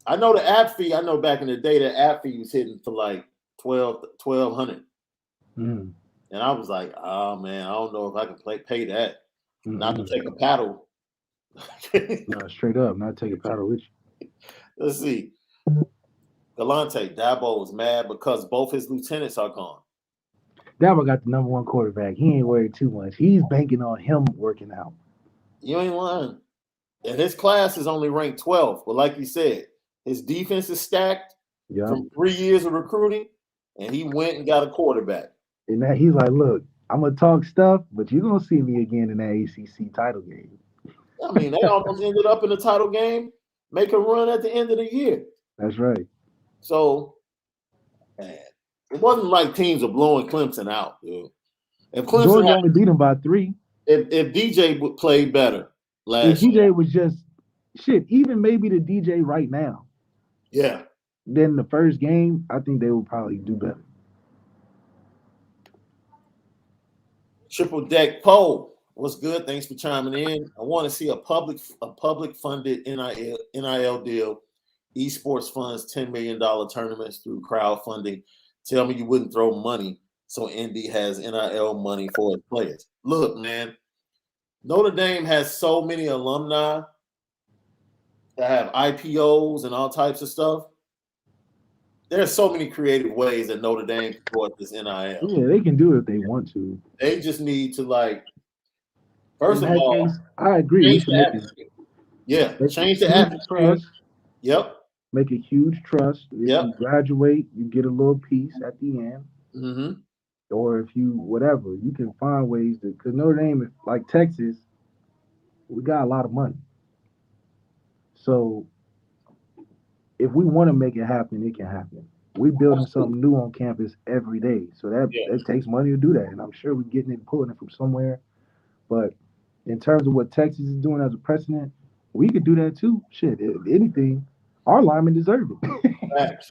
I know the app fee. I know back in the day the app fee was hitting for like $1,200, Mm. and I was like, oh man, I don't know if I can pay that. Mm-mm. Not to take a paddle. No, straight up, not take a paddle with you. Let's see. Galante Dabo is mad because both his lieutenants are gone. Dabo got the number one quarterback. He ain't worried too much. He's banking on him working out. You ain't lying. And his class is only ranked 12th. But like you said, his defense is stacked from 3 years of recruiting, and he went and got a quarterback. And that he's like, look, I'm gonna talk stuff, but you're gonna see me again in that ACC title game. I mean, they almost ended up in the title game, make a run at the end of the year. That's right. So, man, it wasn't like teams are blowing Clemson out, dude. If Clemson Georgia only beat him by 3. If DJ would play better last If DJ year, was just shit, even maybe the DJ right now, yeah. then the first game, I think they would probably do better. Triple Deck Poll, what's good? Thanks for chiming in. I want to see a public funded NIL deal. Esports funds $10 million tournaments through crowdfunding. Tell me you wouldn't throw money so Indy has NIL money for its players. Look, man, Notre Dame has so many alumni that have IPOs and all types of stuff. There's so many creative ways that Notre Dame can support this NIL. Yeah, they can do it if they want to. They just need to, like, first of all, case, I agree. change the atmosphere. Yeah, change the atmosphere. Yep. Make a huge trust. If you graduate, you get a little piece at the end. Mm-hmm. Or if you, whatever, you can find ways to, because Notre Dame, like Texas, we got a lot of money. So if we want to make it happen, it can happen. We're building something new on campus every day. So that takes money to do that. And I'm sure we're getting it, pulling it from somewhere. But in terms of what Texas is doing as a precedent, we could do that too. Shit, if anything, our linemen deserve it.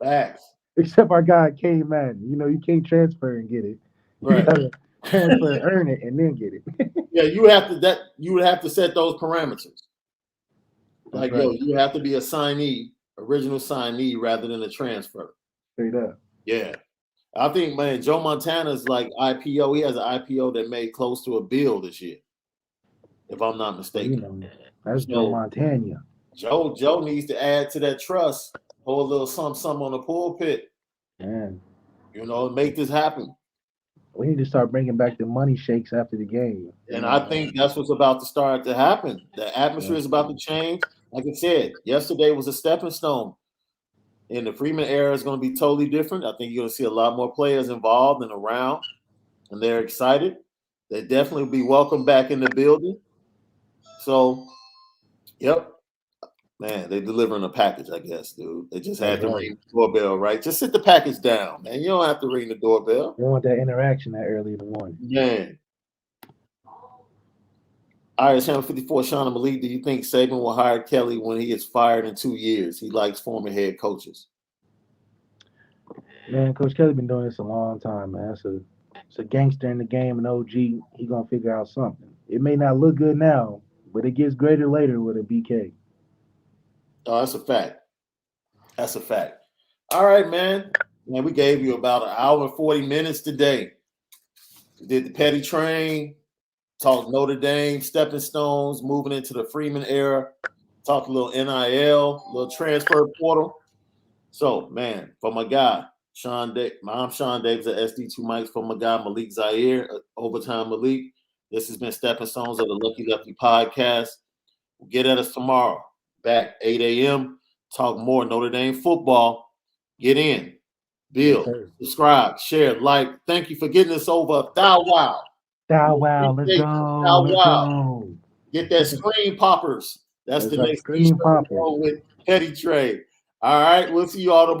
Facts. Except our guy, K. Madden. You know, you can't transfer and get it. Right. You gotta transfer and earn it and then get it. Yeah, you would have to set those parameters. Like, right. You have to be a signee, original signee, rather than a transfer. Straight up. Yeah. I think, man, Joe Montana's like IPO. He has an IPO that made close to $1 billion this year, if I'm not mistaken. You know, that's Joe Montana. Joe needs to add to that trust, hold a little something on the pulpit. Man. You know, make this happen. We need to start bringing back the money shakes after the game. And I think that's what's about to start to happen. The atmosphere is about to change. Like I said, yesterday was a stepping stone. And the Freeman era is going to be totally different. I think you're going to see a lot more players involved and around, and they're excited. They definitely will be welcome back in the building. So, yep. Man, they delivering a package, I guess, dude. They just had That's to right. ring the doorbell, right? Just sit the package down, man. You don't have to ring the doorbell. You want that interaction that early in the morning. Man. All right, Channel 54, Shaun and Malik, do you think Saban will hire Kelly when he is fired in 2 years? He likes former head coaches. Man, Coach Kelly been doing this a long time, man. It's a gangster in the game, an OG. He gonna figure out something. It may not look good now, but it gets greater later with a BK. Oh, that's a fact. That's a fact. All right, man. Man, we gave you about an hour and 40 minutes today. We did the petty train, talked Notre Dame, stepping stones, moving into the Freeman era, talked a little NIL, a little transfer portal. So, man, for my guy, I'm Shaun Davis at SD2 Mics, for my guy, Malik Zaire, Overtime Malik. This has been Stepping Stones of the Lucky Lefty podcast. Get at us tomorrow, back 8 a.m. Talk more Notre Dame football. Get in, build, subscribe, share, like. Thank you for getting us over. Wow. Let's go. Let's go. Get that screen poppers. That's the right, next screen t-shirt popper. with Petty Trade. All right, we'll see you all tomorrow.